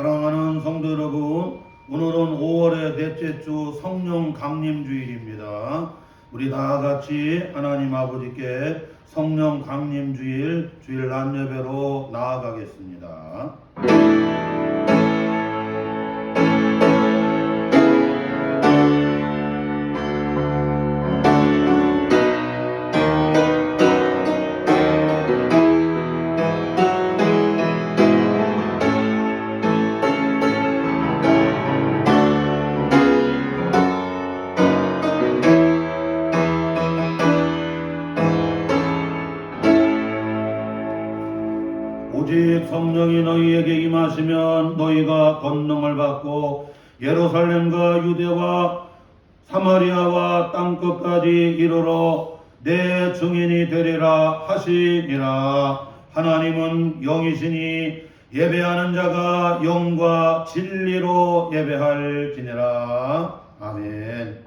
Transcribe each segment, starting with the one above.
사랑하는 성도 여러분, 오늘은 5월의 넷째 주 성령 강림주일입니다. 우리 다 같이 하나님 아버지께 성령 강림주일 주일 낮예배로 나아가겠습니다. 오직 성령이 너희에게 임하시면 너희가 권능을 받고 예루살렘과 유대와 사마리아와 땅끝까지 이르러 내 증인이 되리라 하시니라. 하나님은 영이시니 예배하는 자가 영과 진리로 예배할지니라. 아멘.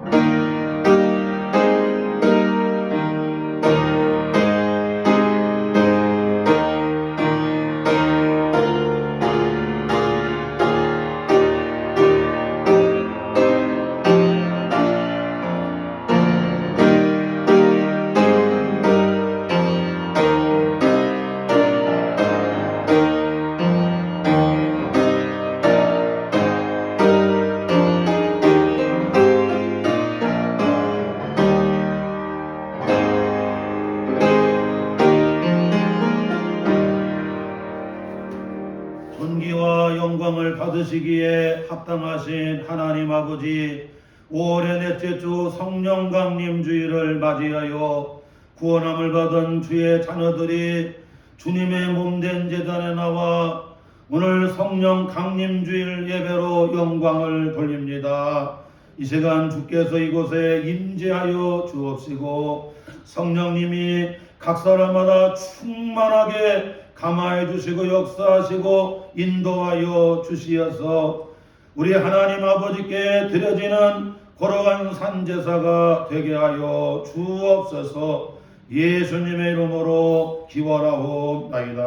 예배에 합당하신 하나님 아버지, 5월의 넷째 주 성령 강림 주일을 맞이하여 구원함을 받은 주의 자녀들이 주님의 몸된 제단에 나와 오늘 성령 강림 주일 예배로 영광을 돌립니다. 이 시간 주께서 이곳에 임재하여 주옵시고 성령님이 각 사람마다 충만하게 감화해 주시고 역사하시고 인도하여 주시어서 우리 하나님 아버지께 드려지는 걸어간 산제사가 되게 하여 주옵소서. 예수님의 이름으로 기원하옵나이다.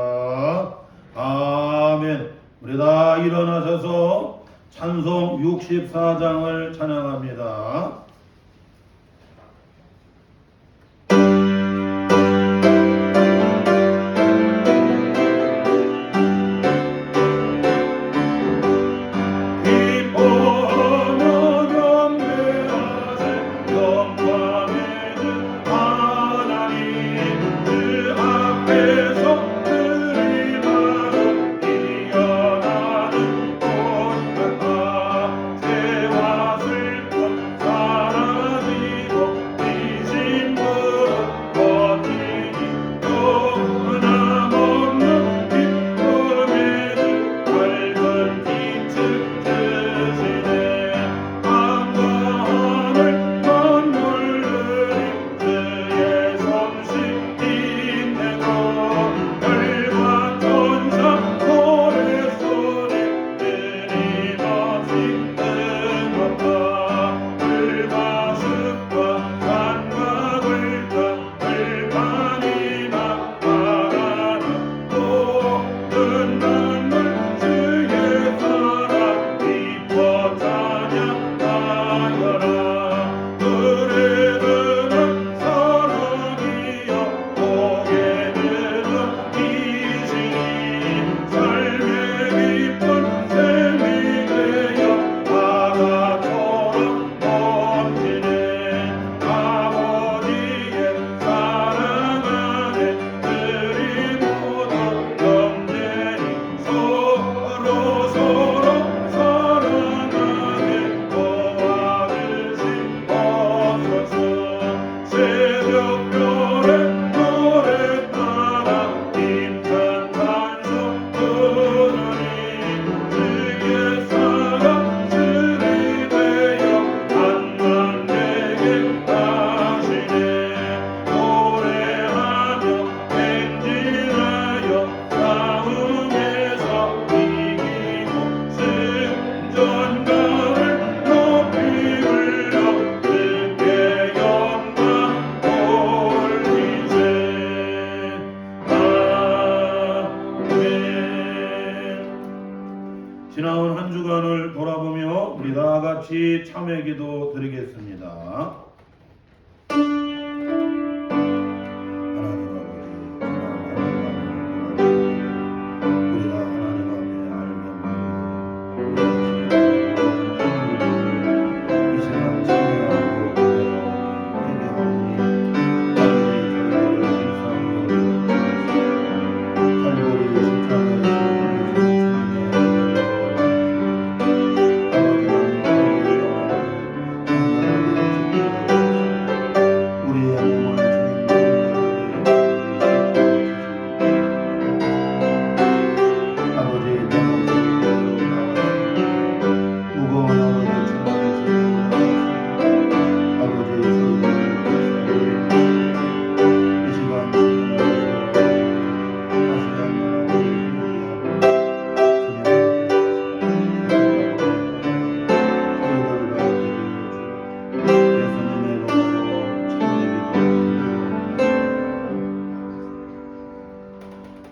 아멘. 우리 다 일어나셔서 찬송 64장을 찬양합니다. 지나온 한 주간을 돌아보며 우리 다 같이 참회 기도 드리겠습니다.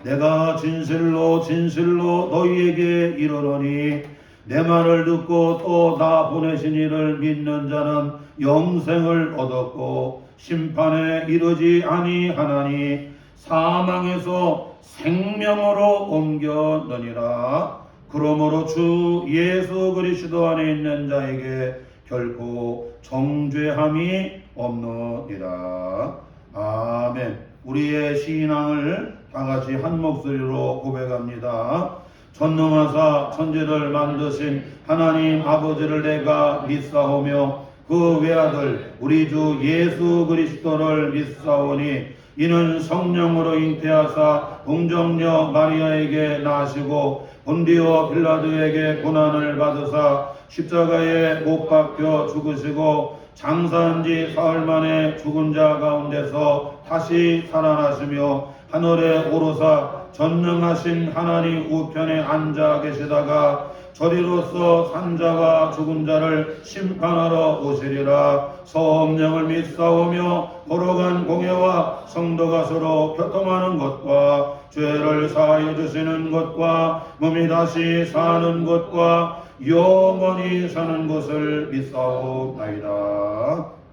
내가 진실로 진실로 너희에게 이르노니 내 말을 듣고 또 나 보내신 이를 믿는 자는 영생을 얻었고 심판에 이르지 아니하나니 사망에서 생명으로 옮겼느니라. 그러므로 주 예수 그리스도 안에 있는 자에게 결코 정죄함이 없느니라. 아멘. 우리의 신앙을 다같이 한 목소리로 고백합니다. 전능하사 천지를 만드신 하나님 아버지를 내가 믿사오며 그 외아들 우리 주 예수 그리스도를 믿사오니 이는 성령으로 잉태하사 동정녀 마리아에게 나시고 본디오 빌라도에게 고난을 받으사 십자가에 못 박혀 죽으시고 장사한 지 사흘 만에 죽은 자 가운데서 다시 살아나시며 하늘에 오르사 전능하신 하나님 우편에 앉아 계시다가 저리로서 산자와 죽은 자를 심판하러 오시리라. 성령을 믿사오며 걸어간 공예와 성도가 서로 교통하는 것과 죄를 사하여 주시는 것과 몸이 다시 사는 것과 영원히 사는 것을 믿사옵나이다.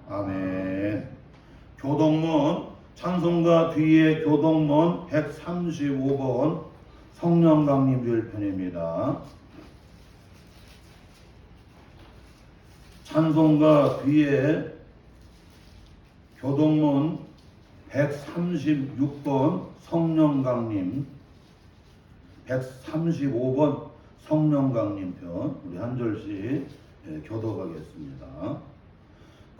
아멘. 교동문 찬송가 뒤에 교동문 135번 성령강림 주일편입니다. 찬송가 뒤에 교동문 136번 성령강림, 135번 성령강림편 우리 한 절씩 교독하겠습니다.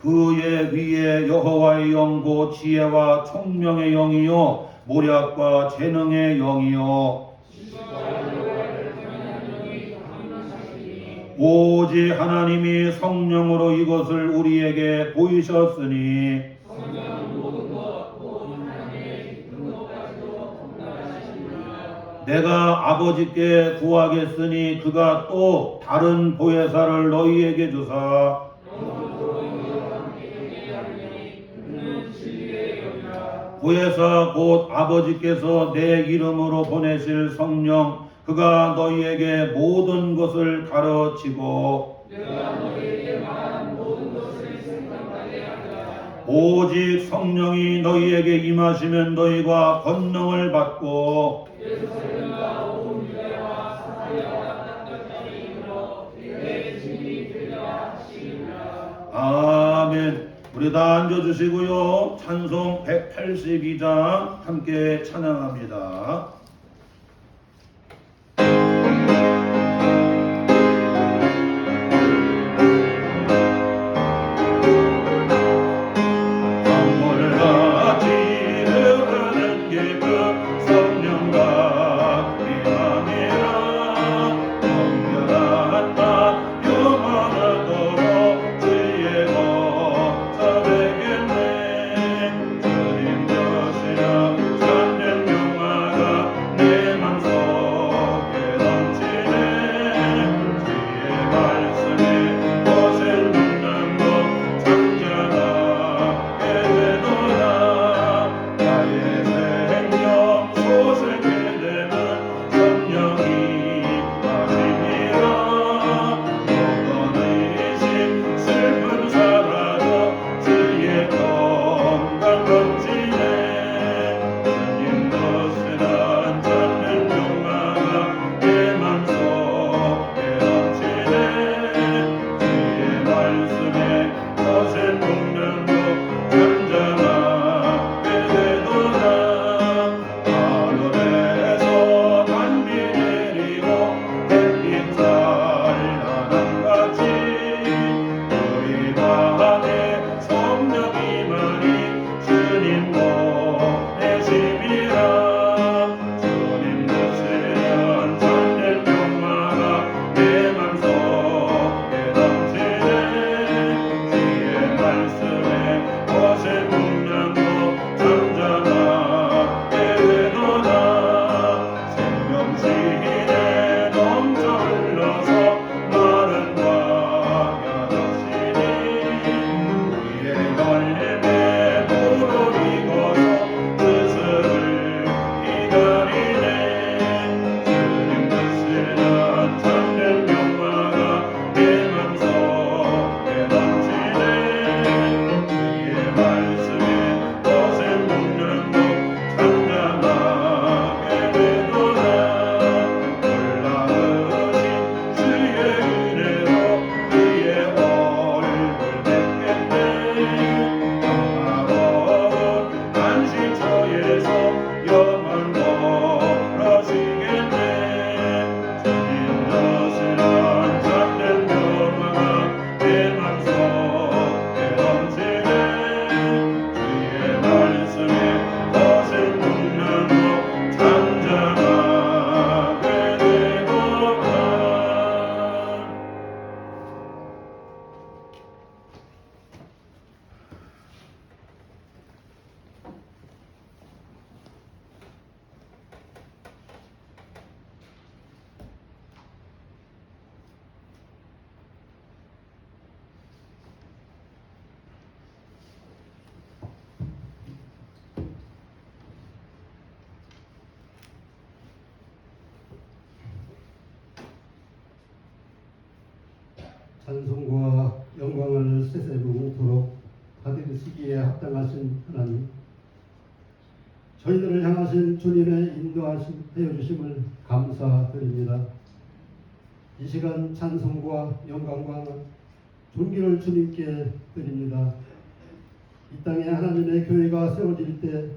그의 위에 여호와의 영고 지혜와 총명의 영이요 모략과 재능의 영이요 오직 하나님이 성령으로 이것을 우리에게 보이셨으니 내가 아버지께 구하겠으니 그가 또 다른 보혜사를 너희에게 주사 보혜사 곧 아버지께서 내 이름으로 보내실 성령 그가 너희에게 모든 것을 가르치고 오직 성령이 너희에게 임하시면 너희가 권능을 받고 아멘. 우리 다 앉아주시고요. 찬송 182장 함께 찬양합니다. 찬송과 영광을 세세무토록 받으시기에 합당하신 하나님, 저희들을 향하신 주님의 인도하심 하여 주심을 감사드립니다. 이 시간 찬송과 영광과 존귀를 주님께 드립니다. 이 땅에 하나님의 교회가 세워질 때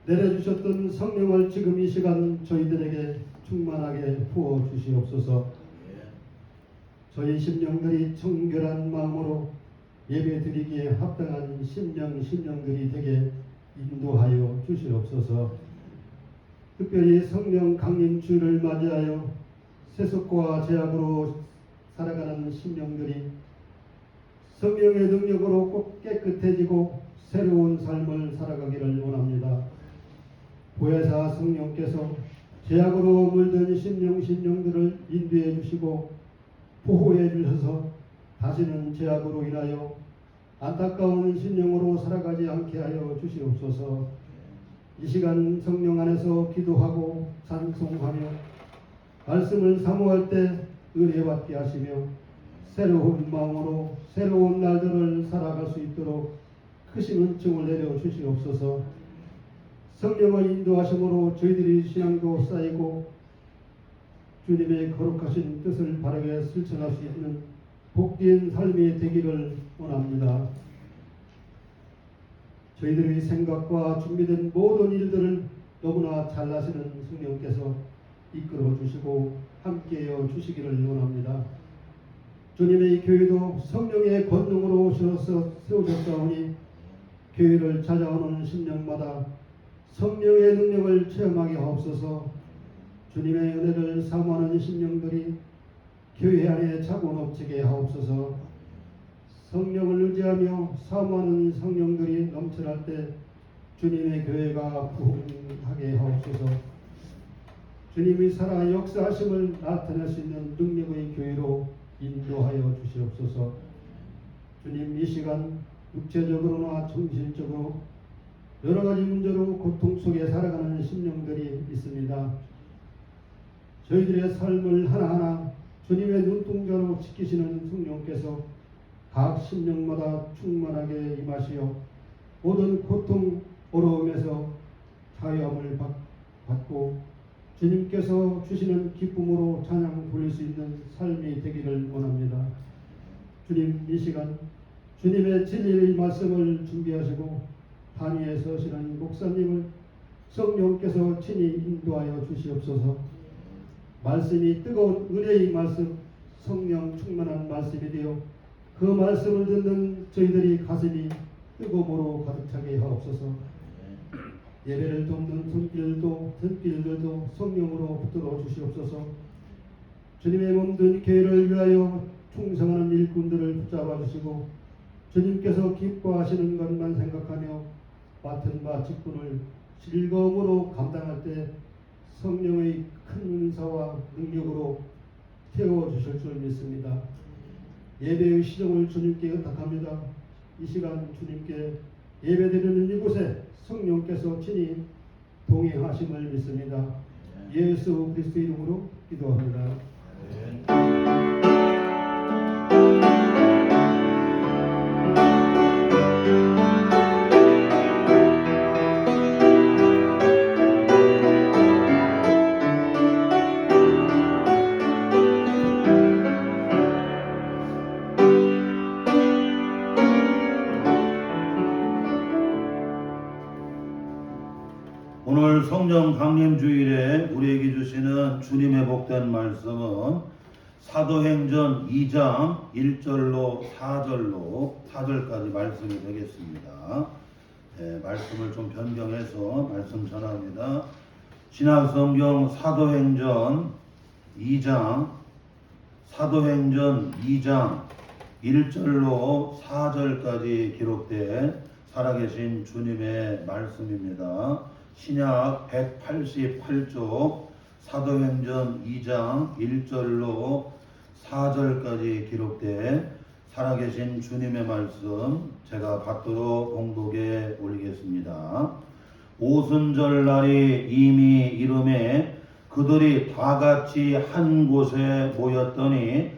내려주셨던 성령을 지금 이 시간 저희들에게 충만하게 부어 주시옵소서. 저희 심령들이 청결한 마음으로 예배드리기에 합당한 심령들이 되게 인도하여 주시옵소서. 특별히 성령 강림 주를 맞이하여 세속과 제약으로 살아가는 심령들이 성령의 능력으로 꼭 깨끗해지고 새로운 삶을 살아가기를 원합니다. 보혜사 성령께서 제약으로 물든 심령들을 인도해 주시고 보호해 주셔서 다시는 제약으로 인하여 안타까운 심령으로 살아가지 않게 하여 주시옵소서. 이 시간 성령 안에서 기도하고 찬송하며 말씀을 사모할 때 은혜받게 하시며 새로운 마음으로 새로운 날들을 살아갈 수 있도록 크신 은총을 내려 주시옵소서. 성령의 인도하심으로 저희들이 신앙도 쌓이고 주님의 거룩하신 뜻을 바르게 실천할 수 있는 복된 삶이 되기를 원합니다. 저희들의 생각과 준비된 모든 일들을 너무나 잘 아시는 성령께서 이끌어 주시고 함께하여 주시기를 원합니다. 주님의 교회도 성령의 권능으로 오셔서 세워졌사오니 교회를 찾아오는 심령마다 성령의 능력을 체험하게 하옵소서. 주님의 은혜를 사모하는 심령들이 교회 안에 차고 넘치게 하옵소서. 성령을 의지하며 사모하는 성령들이 넘쳐날 때 주님의 교회가 부흥하게 하옵소서. 주님이 살아 역사하심을 나타낼 수 있는 능력의 교회로 인도하여 주시옵소서. 주님, 이 시간 육체적으로나 정신적으로 여러 가지 문제로 고통 속에 살아가는 심령들이 있습니다. 저희들의 삶을 하나하나 주님의 눈동자로 지키시는 성령께서 각 심령마다 충만하게 임하시어 모든 고통, 어려움에서 자유함을 받고 주님께서 주시는 기쁨으로 찬양 돌릴 수 있는 삶이 되기를 원합니다. 주님, 이 시간 주님의 진리의 말씀을 준비하시고 단위에 서시는 목사님을 성령께서 친히 인도하여 주시옵소서. 말씀이 뜨거운 은혜의 말씀, 성령 충만한 말씀이 되어 그 말씀을 듣는 저희들이 가슴이 뜨거움으로 가득 차게 하옵소서. 예배를 돕는 등길들도 성령으로 붙들어 주시옵소서. 주님의 몸된 교회를 위하여 충성하는 일꾼들을 붙잡아 주시고 주님께서 기뻐하시는 것만 생각하며 맡은 바 직분을 즐거움으로 감당할 때 성령의 큰 은사와 능력으로 태워주실 줄 믿습니다. 예배의 시정을 주님께 의탁합니다. 이 시간 주님께 예배드리는 이곳에 성령께서 친히 동행하심을 믿습니다. 예수 그리스도 이름으로 기도합니다. 오늘 성령 강림 주일에 우리에게 주시는 주님의 복된 말씀은 사도행전 2장 1절로 4절까지 말씀이 되겠습니다. 말씀을 좀 변경해서 말씀 전합니다. 신약성경 사도행전 2장 1절로 4절까지 기록된 살아계신 주님의 말씀입니다. 신약 188쪽 사도행전 2장 1절로 4절까지 기록된 살아계신 주님의 말씀 제가 받도록 봉독에 올리겠습니다. 오순절 날이 이미 이름에 그들이 다 같이 한 곳에 모였더니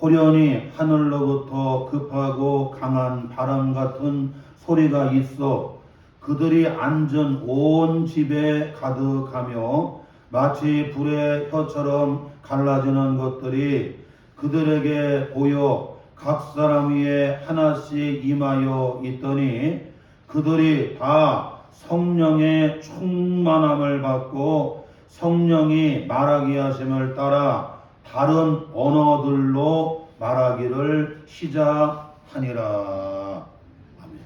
호련히 하늘로부터 급하고 강한 바람 같은 소리가 있어 그들이 앉은 온 집에 가득하며 마치 불의 혀처럼 갈라지는 것들이 그들에게 보여 각 사람 위에 하나씩 임하여 있더니 그들이 다 성령의 충만함을 받고 성령이 말하게 하심을 따라 다른 언어들로 말하기를 시작하니라. 아멘.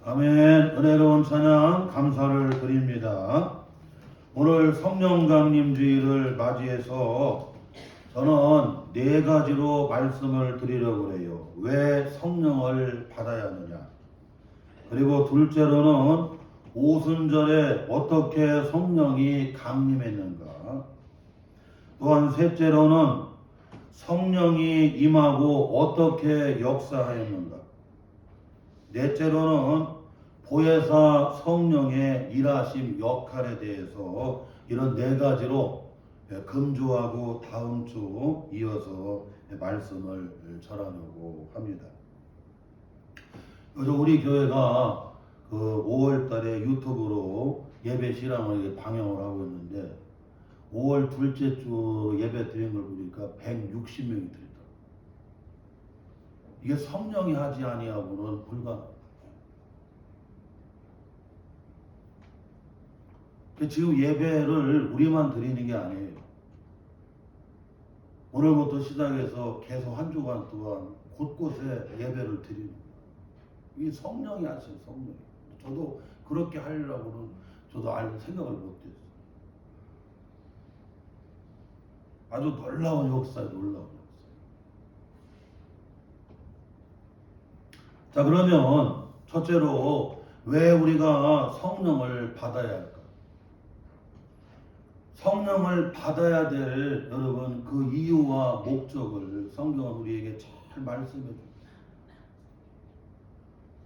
아멘. 은혜로운 찬양 감사를 드립니다. 오늘 성령 강림 주일을 맞이해서 저는 네 가지로 말씀을 드리려고 해요. 왜 성령을 받아야 하느냐. 그리고 둘째로는 오순절에 어떻게 성령이 강림했는가. 또한 셋째로는 성령이 임하고 어떻게 역사하였는가. 넷째로는 보혜사 성령의 일하심 역할에 대해서 이런 네 가지로 금주하고 다음 주 이어서 말씀을 전하려고 합니다. 요즘 우리 교회가 그 5월 달에 유튜브로 예배 실황을 방영을 하고 있는데 5월 둘째 주 예배 드린 걸 보니까 160명이 드리더라고요. 이게 성령이 하지 아니하고는 불가능해요. 지금 예배를 우리만 드리는 게 아니에요. 오늘부터 시작해서 계속 한 주간 동안 곳곳에 예배를 드리는 거예요. 이게 성령이 하시는 성령이. 저도 그렇게 하려고는 저도 생각을 못했어요. 아주 놀라운 역사예요. 놀라운 역사. 자, 그러면 첫째로 왜 우리가 성령을 받아야 할까? 성령을 받아야 될 여러분 그 이유와 목적을 성경은 우리에게 잘 말씀해 줍니다.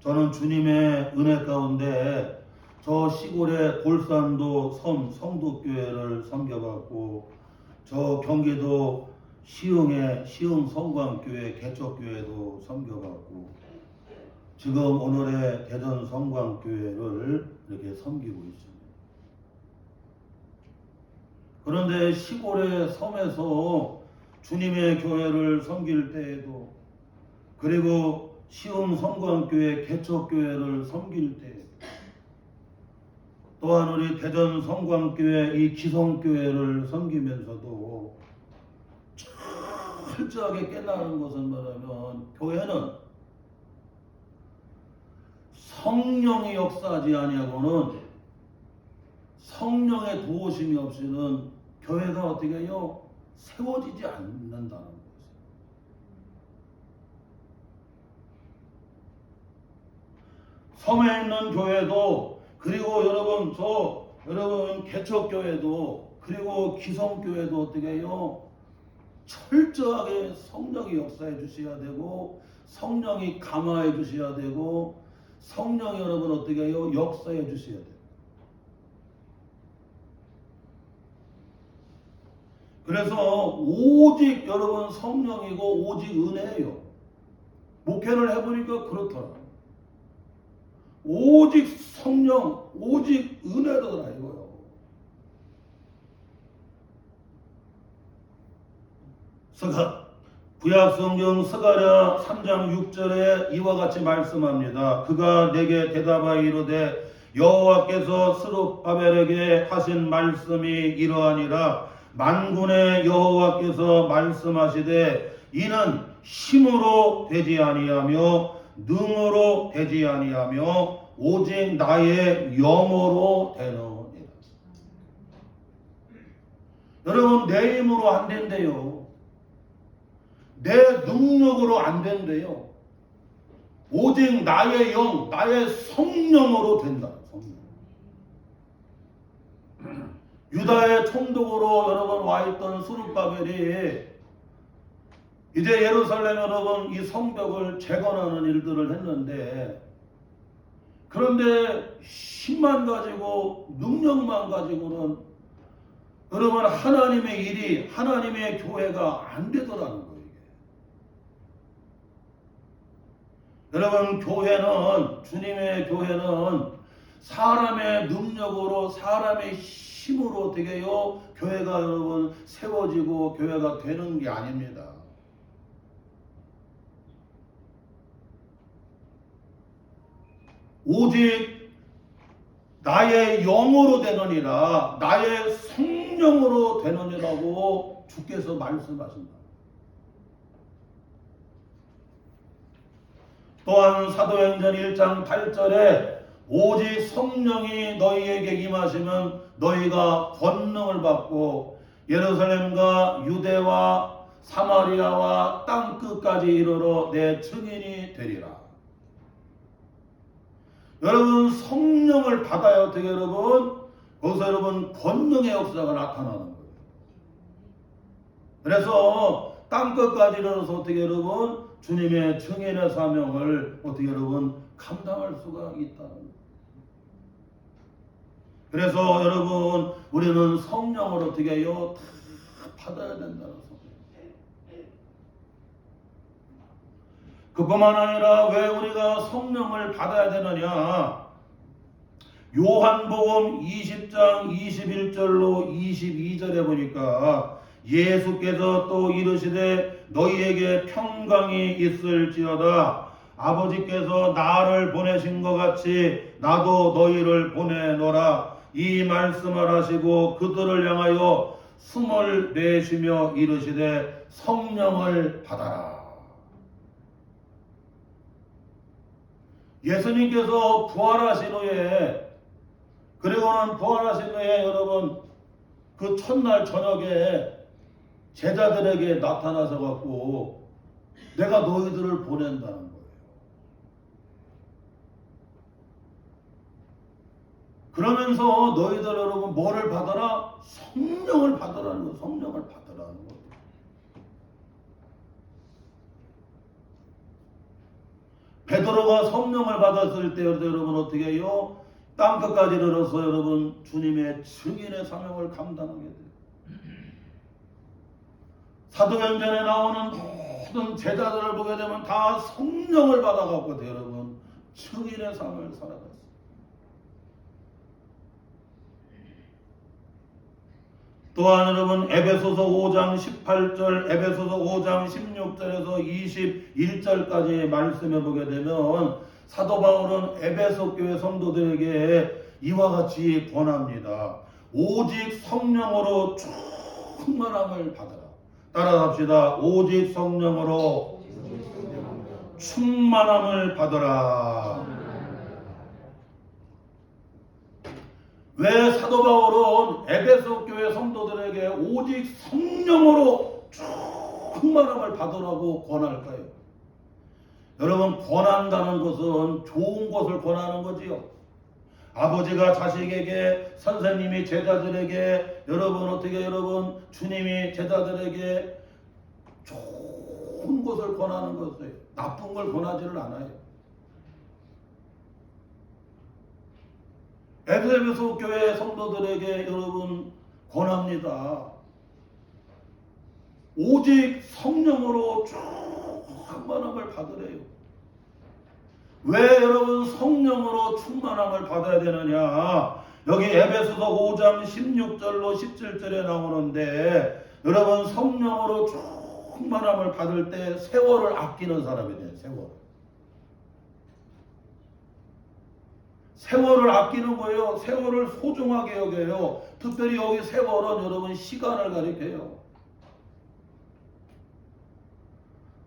저는 주님의 은혜 가운데 저 시골의 골산도 성도교회를 섬겨봤고, 저 경기도 시흥의 시흥 성광교회 개척교회도 섬겨봤고, 지금 오늘의 대전 성광교회를 이렇게 섬기고 있습니다. 그런데 시골의 섬에서 주님의 교회를 섬길 때에도, 그리고 시흥 성광교회 개척교회를 섬길 때, 또한 우리 대전 성광교회 이 기성교회를 섬기면서도 철저하게 깨달은 것은 뭐냐면, 교회는 성령이 역사하지 아니하고는, 성령의 도우심이 없이는 교회가 어떻게 해요? 세워지지 않는다는 것이에요. 섬에 있는 교회도, 그리고 여러분 개척교회도, 그리고 기성교회도 어떻게 해요? 철저하게 성령이 역사해 주셔야 되고, 성령이 감화해 주셔야 되고, 성령이 여러분 어떻게 해요? 역사해 주셔야 돼요. 그래서 오직 여러분 성령이고 오직 은혜예요. 목회를 해보니까 그렇더라. 오직 성령, 오직 은혜더라 이거요. 구약성경 스가랴 3장 6절에 이와 같이 말씀합니다. 그가 내게 대답하여 이르되 여호와께서 스룹바벨에게 하신 말씀이 이러하니라. 만군의 여호와께서 말씀하시되 이는 힘으로 되지 아니하며 능으로 되지 아니하며 오직 나의 영으로 되느니라. 여러분, 내 힘으로 안 된대요. 내 능력으로 안 된대요. 오직 나의 영, 나의 성령으로 된다. 성령. 유다의 총독으로 여러분 와 있던 스룹바벨이 이제 예루살렘 여러분 이 성벽을 재건하는 일들을 했는데, 그런데 힘만 가지고 능력만 가지고는 여러분 하나님의 일이, 하나님의 교회가 안 되더라는 거예요. 여러분, 교회는, 주님의 교회는 사람의 능력으로, 사람의 힘으로 어떻게 해요? 교회가 여러분 세워지고 교회가 되는 게 아닙니다. 오직 나의 영으로 되느니라, 나의 성령으로 되느니라고 주께서 말씀하신다. 또한 사도행전 1장 8절에 오직 성령이 너희에게 임하시면 너희가 권능을 받고 예루살렘과 유대와 사마리아와 땅끝까지 이르러 내 증인이 되리라. 여러분, 성령을 받아야 어떻게 여러분? 거기서 여러분 권능의 역사가 나타나는 거예요. 그래서 땅끝까지 이르러서 어떻게 여러분? 주님의 증인의 사명을 어떻게 여러분 감당할 수가 있다는 거예요. 그래서 여러분 우리는 성령을 어떻게 해요? 다 받아야 된다는 소리예요. 그뿐만 아니라 왜 우리가 성령을 받아야 되느냐? 요한복음 20장 21절로 22절에 보니까 예수께서 또 이르시되 너희에게 평강이 있을지어다. 아버지께서 나를 보내신 것 같이 나도 너희를 보내노라. 이 말씀을 하시고 그들을 향하여 숨을 내쉬며 이르시되 성령을 받아라. 예수님께서 부활하신 후에, 그리고는 부활하신 후에 여러분 그 첫날 저녁에 제자들에게 나타나서 갖고 내가 너희들을 보낸다는 거예요. 그러면서 너희들 여러분 뭐를 받아라? 성령을 받으라는 거예요. 성령을 받으라는 거예요. 베드로가 성령을 받았을 때 여러분 어떻게 해요? 땅끝까지 이르러서 여러분 주님의 증인의 사명을 감당하게 돼요. 사도행전에 나오는 모든 제자들을 보게 되면 다 성령을 받아갖고 여러분 증인의 삶을 살아갔어요. 또한 여러분 에베소서 5장 18절, 에베소서 5장 16절에서 21절까지 말씀해 보게 되면 사도 바울은 에베소 교회 성도들에게 이와 같이 권합니다. 오직 성령으로 충만함을 받으라. 따라합시다. 오직 성령으로 충만함을 받으라. 왜 사도 바울은 에베소 교회 성도들에게 오직 성령으로 충만함을 받으라고 권할까요? 여러분, 권한다는 것은 좋은 것을 권하는 거지요. 아버지가 자식에게, 선생님이 제자들에게, 여러분 어떻게 여러분 주님이 제자들에게 좋은 것을 권하는 것이에요. 나쁜 걸 권하지를 않아요. 에베소 교회 성도들에게 여러분 권합니다. 오직 성령으로 충만함을 받으래요. 왜 여러분 성령으로 충만함을 받아야 되느냐? 여기 에베소서 5장 16절로 17절에 나오는데 여러분 성령으로 충만함을 받을 때 세월을 아끼는 사람이 돼요. 세월을 아끼는 거예요. 세월을 소중하게 여겨요. 특별히 여기 세월은 여러분 시간을 가리켜요.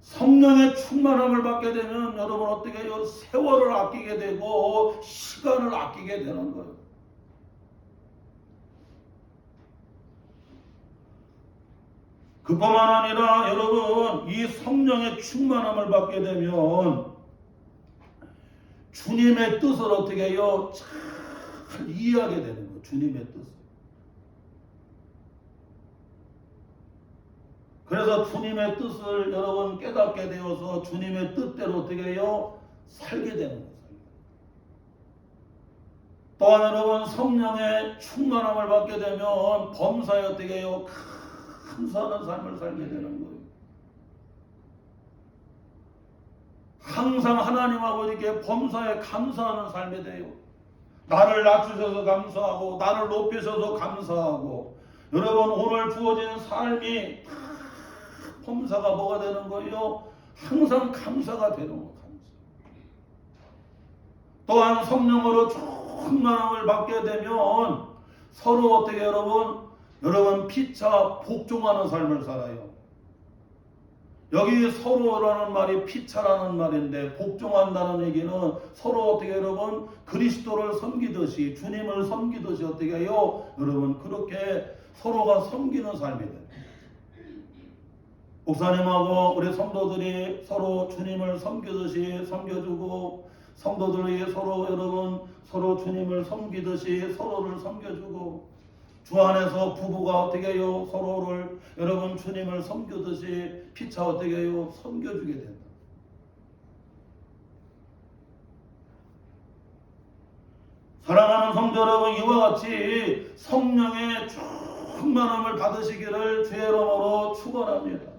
성령의 충만함을 받게 되면 여러분 어떻게 해요? 세월을 아끼게 되고 시간을 아끼게 되는 거예요. 그뿐만 아니라 여러분 이 성령의 충만함을 받게 되면 주님의 뜻을 어떻게 해요? 잘 이해하게 되는 거예요. 주님의 뜻을. 그래서 주님의 뜻을 여러분 깨닫게 되어서 주님의 뜻대로 어떻게 해요? 살게 되는 거예요. 또한 여러분 성령의 충만함을 받게 되면 범사에 어떻게 해요? 감사하는 삶을 살게 되는 거예요. 항상 하나님하고 이렇게 범사에 감사하는 삶이 돼요. 나를 낮추셔서 감사하고 나를 높이셔서 감사하고 여러분 오늘 주어진 삶이 범사가 뭐가 되는 거예요? 항상 감사가 되는 거예요. 또한 성령으로 충만함을 받게 되면 서로 어떻게 여러분 피차 복종하는 삶을 살아요. 여기 서로라는 말이 피차라는 말인데 복종한다는 얘기는 서로 어떻게 여러분 그리스도를 섬기듯이 주님을 섬기듯이 어떻게 해요? 여러분 그렇게 서로가 섬기는 삶이 돼요. 목사님하고 우리 성도들이 서로 주님을 섬기듯이 섬겨주고 성도들이 서로 주님을 섬기듯이 서로를 섬겨주고 주 안에서 부부가 어떻게 해요? 서로를 여러분 주님을 섬기듯이 피차 어떻게 해요? 섬겨주게 된다. 사랑하는 성도 여러분, 이와 같이 성령의 충만함을 받으시기를 주의 이름으로 축원합니다.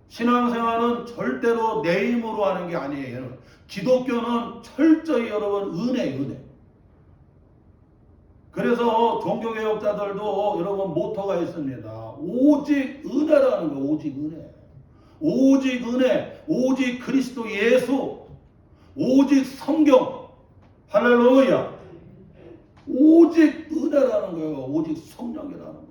신앙생활은 절대로 내 힘으로 하는 게 아니에요. 기독교는 철저히 여러분 은혜. 그래서 종교개혁자들도 여러분 모토가 있습니다. 오직 은혜라는 거예요. 오직 은혜. 오직 은혜. 오직 그리스도 예수. 오직 성경. 할렐루야. 오직 은혜라는 거예요. 오직 성령이라는 거예요.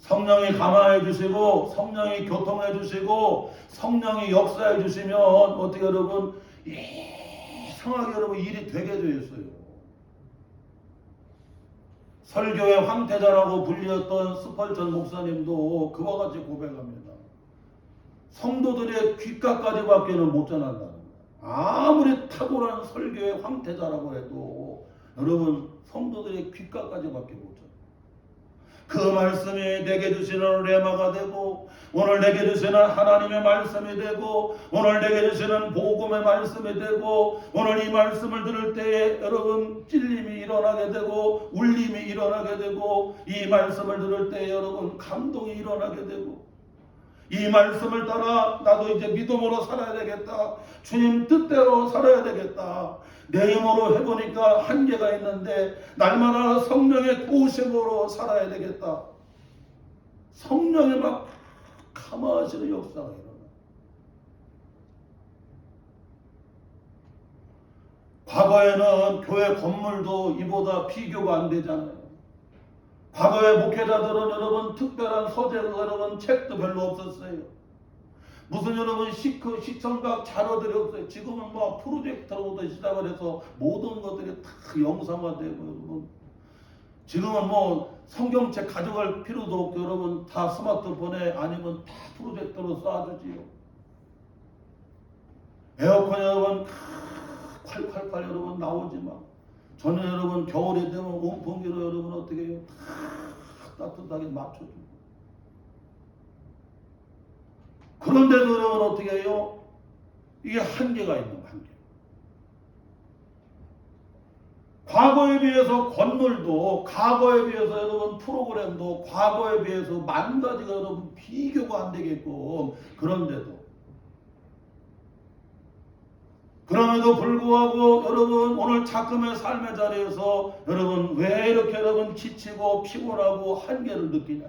성령이 감화해 주시고 성령이 교통해 주시고 성령이 역사해 주시면 어떻게 여러분 이상하게 여러분 일이 되게 되어 있어요. 설교의 황태자라고 불렸던 스펄전 목사님도 그와 같이 고백합니다. 성도들의 귓가까지밖에는 못 전한다는 거예요. 아무리 탁월한 설교의 황태자라고 해도 여러분 성도들의 귓가까지밖에 못 전해요. 그 말씀이 내게 주시는 레마가 되고 오늘 내게 주시는 하나님의 말씀이 되고 오늘 내게 주시는 복음의 말씀이 되고 오늘 이 말씀을 들을 때에 여러분 찔림이 일어나게 되고 울림이 일어나게 되고 이 말씀을 들을 때에 여러분 감동이 일어나게 되고 이 말씀을 따라 나도 이제 믿음으로 살아야 되겠다. 주님 뜻대로 살아야 되겠다. 내 힘으로 해보니까 한계가 있는데 날마다 성령의 도우심으로 살아야 되겠다. 성령의 막 감화하시는 역사가 일어나. 과거에는 교회 건물도 이보다 비교가 안 되잖아요. 과거의 목회자들은 여러분 특별한 서재로 여러분 책도 별로 없었어요. 무슨 여러분 시청각 자료들이 없어요. 지금은 뭐 프로젝터로부터 시작을 해서 모든 것들이 다 영상화되고 여러분 지금은 뭐 성경책 가져갈 필요도 없고 여러분 다 스마트폰에 아니면 다 프로젝터로 쏴주지요. 에어컨 여러분 콸콸콸 여러분 나오지만 저는 여러분 겨울이 되면 온풍기로 여러분 어떻게 해요? 다 따뜻하게 맞춰주고 그런데도 여러분 어떻게 해요? 이게 한계가 있는 한계. 과거에 비해서 건물도 과거에 비해서 여러분 프로그램도 과거에 비해서 만 가지가 여러분 비교가 안 되게끔 그럼에도 불구하고 여러분 오늘 작금의 삶의 자리에서 여러분 왜 이렇게 여러분 지치고 피곤하고 한계를 느끼냐?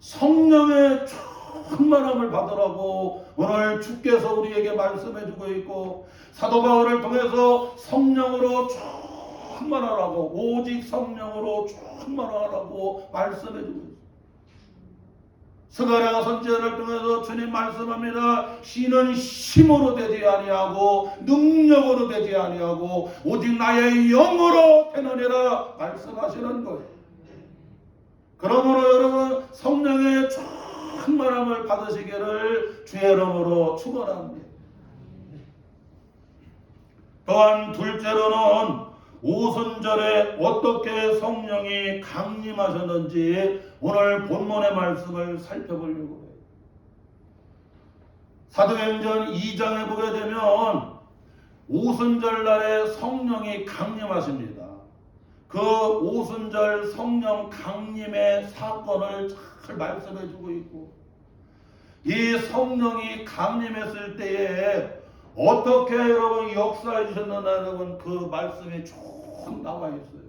성령의 충만함을 받으라고 오늘 주께서 우리에게 말씀해주고 있고 사도 바울을 통해서 성령으로 충만하라고 오직 성령으로 충만하라고 말씀해주고 있습니다. 스가랴 선지자를 통해서 주님 말씀합니다. 신은 힘으로 되지 아니하고 능력으로 되지 아니하고 오직 나의 영으로 되느니라 말씀하시는 거예요. 그러므로 여러분 성령의 충만함을 받으시기를 주의 이름으로 축원합니다. 또한 둘째로는 오순절에 어떻게 성령이 강림하셨는지 오늘 본문의 말씀을 살펴보려고 해요. 사도행전 2장에 보게 되면 오순절 날에 성령이 강림하십니다. 그 오순절 성령 강림의 사건을 잘 말씀해주고 있고 이 성령이 강림했을 때에 어떻게 여러분 역사해 주셨느냐 여러분 그 말씀이 쭉 나와 있어요.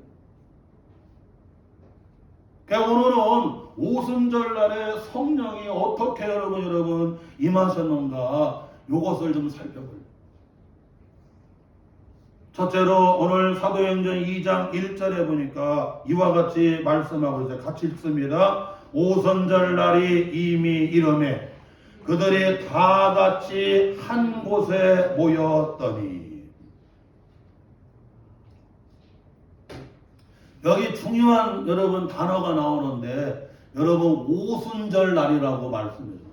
그러니까 오늘은 오순절 날에 성령이 어떻게 여러분 임하셨는가 이것을 좀 살펴볼게요. 첫째로 오늘 사도행전 2장 1절에 보니까 이와 같이 말씀하고 있어요. 같이 읽습니다. 오순절 날이 이미 이르매 그들이 다 같이 한 곳에 모였더니 여기 중요한 여러분 단어가 나오는데 여러분 오순절 날이라고 말씀해요.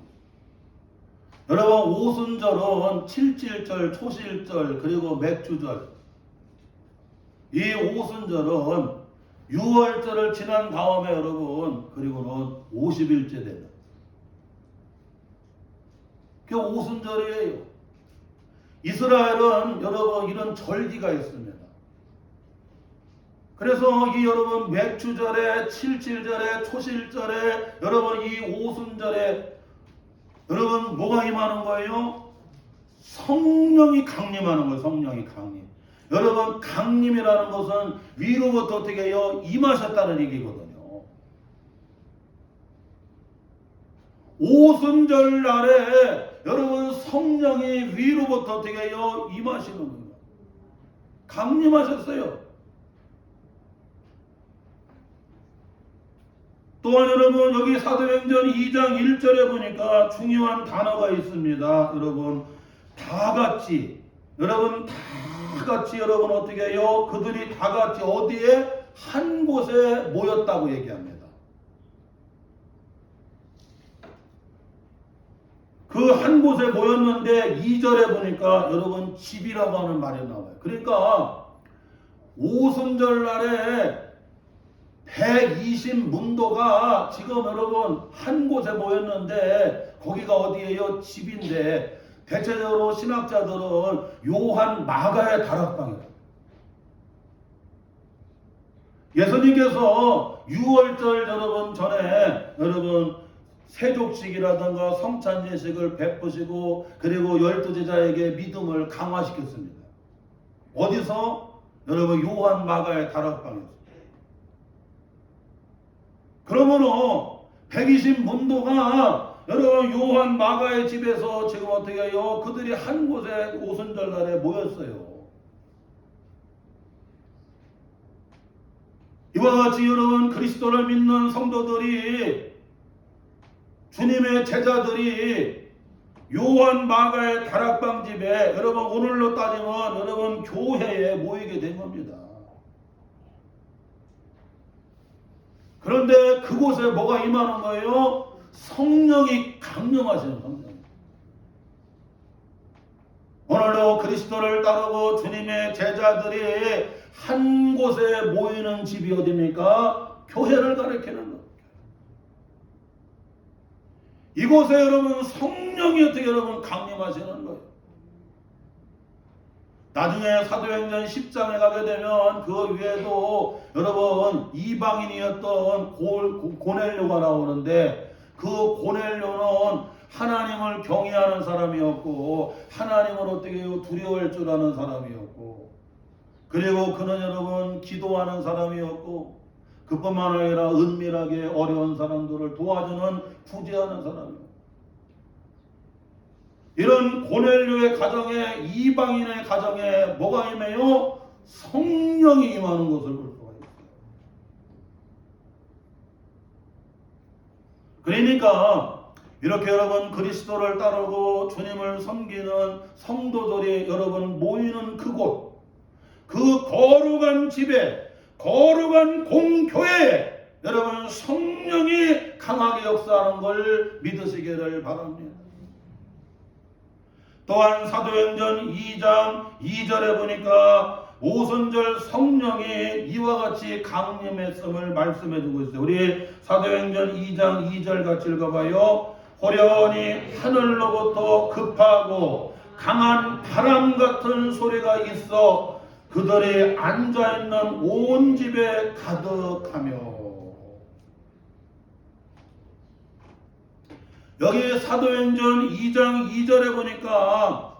여러분 오순절은 칠칠절, 초실절 그리고 맥주절 이 오순절은 6월절을 지난 다음에 여러분 그리고는 50일째 되는 그게 오순절이에요. 이스라엘은 여러분 이런 절기가 있습니다. 그래서 이 여러분 맥주절에 칠칠절에 초실절에 여러분 이 오순절에 여러분 뭐가 임하는 거예요? 성령이 강림하는 거예요. 성령이 강림. 여러분 강림이라는 것은 위로부터 어떻게 해요? 임하셨다는 얘기거든요. 오순절 날에 여러분 성령이 위로부터 어떻게 해요? 임하시는 거예요. 강림하셨어요. 또한 여러분 여기 사도행전 2장 1절에 보니까 중요한 단어가 있습니다. 여러분 다같이 여러분 다같이 여러분 어떻게 해요? 그들이 다같이 어디에? 한 곳에 모였다고 얘기합니다. 그 한 곳에 모였는데 2절에 보니까 여러분 집이라고 하는 말이 나와요. 그러니까 오순절 날에 120문도가 지금 여러분 한 곳에 모였는데 거기가 어디예요? 집인데 대체적으로 신학자들은 요한 마가의 다락방이에요. 예수님께서 6월절 여러분 전에 여러분 세족식이라든가 성찬예식을 베푸시고 그리고 12제자에게 믿음을 강화시켰습니다. 어디서? 여러분 요한 마가의 다락방에서. 그러므로 120문도가 여러분 요한 마가의 집에서 지금 어떻게 해요? 그들이 한 곳에 오순절 날에 모였어요. 이와 같이 여러분 그리스도를 믿는 성도들이 주님의 제자들이 요한 마가의 다락방 집에 여러분 오늘로 따지면 여러분 교회에 모이게 된 겁니다. 그런데 그곳에 뭐가 임하는 거예요? 성령이 강림하시는 성령. 오늘도 그리스도를 따르고 주님의 제자들이 한 곳에 모이는 집이 어디입니까? 교회를 가리키는 것. 이곳에 여러분 성령이 어떻게 여러분 강림하시는 거예요. 나중에 사도행전 10장에 가게 되면 그 위에도 여러분 이방인이었던 고넬료가 나오는데 그 고넬료는 하나님을 경외하는 사람이었고 하나님을 어떻게 두려워할 줄 아는 사람이었고 그리고 그는 여러분 기도하는 사람이었고 그뿐만 아니라 은밀하게 어려운 사람들을 도와주는 구제하는 사람이었고 이런 고넬료의 가정에 이방인의 가정에 뭐가 임해요? 성령이 임하는 것을 볼 수가 있어요. 그러니까 이렇게 여러분 그리스도를 따르고 주님을 섬기는 성도들이 여러분 모이는 그곳 그 거룩한 집에 거룩한 공교회에 여러분 성령이 강하게 역사하는 걸 믿으시기를 바랍니다. 또한 사도행전 2장 2절에 보니까 오순절 성령이 이와 같이 강림했음을 말씀해 주고 있어요. 우리 사도행전 2장 2절 같이 읽어봐요. 호련히 하늘로부터 급하고 강한 바람 같은 소리가 있어 그들이 앉아있는 온 집에 가득하며. 여기 사도행전 2장 2절에 보니까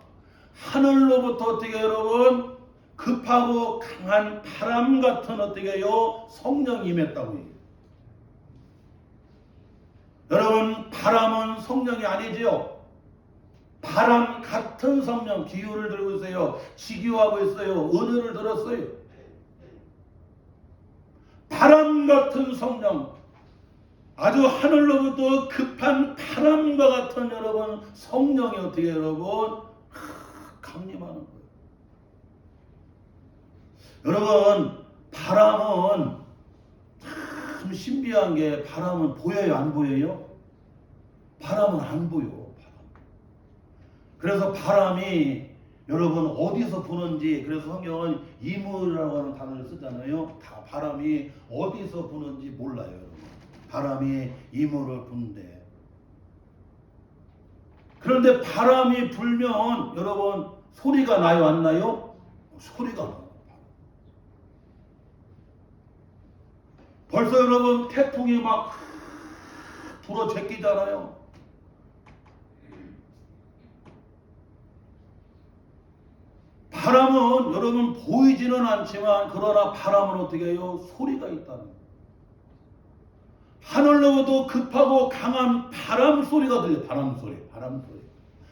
하늘로부터 어떻게 여러분 급하고 강한 바람 같은 어떻게 해요? 성령이 임했다고 해요. 여러분 바람은 성령이 아니지요. 바람 같은 성령 기후를 들고 있어요. 직유하고 있어요. 은혜를 들었어요. 바람 같은 성령 아주 하늘로부터 급한 바람과 같은 여러분 성령이 어떻게 여러분 강림하는 거예요. 여러분 바람은 참 신비한 게 바람은 보여요 안 보여요? 바람은 안 보여. 그래서 바람이 여러분 어디서 부는지 그래서 성경은 이물이라고 하는 단어를 쓰잖아요. 다 바람이 어디서 부는지 몰라요. 여러분. 바람이 이물을 부는데 그런데 바람이 불면 여러분 소리가 나요 안 나요? 소리가 나요. 벌써 여러분 태풍이 막 불어 제끼잖아요. 바람은 여러분 보이지는 않지만 그러나 바람은 어떻게 해요? 소리가 있다는 거예요. 하늘로부터 급하고 강한 바람 소리가 들려요. 바람 소리.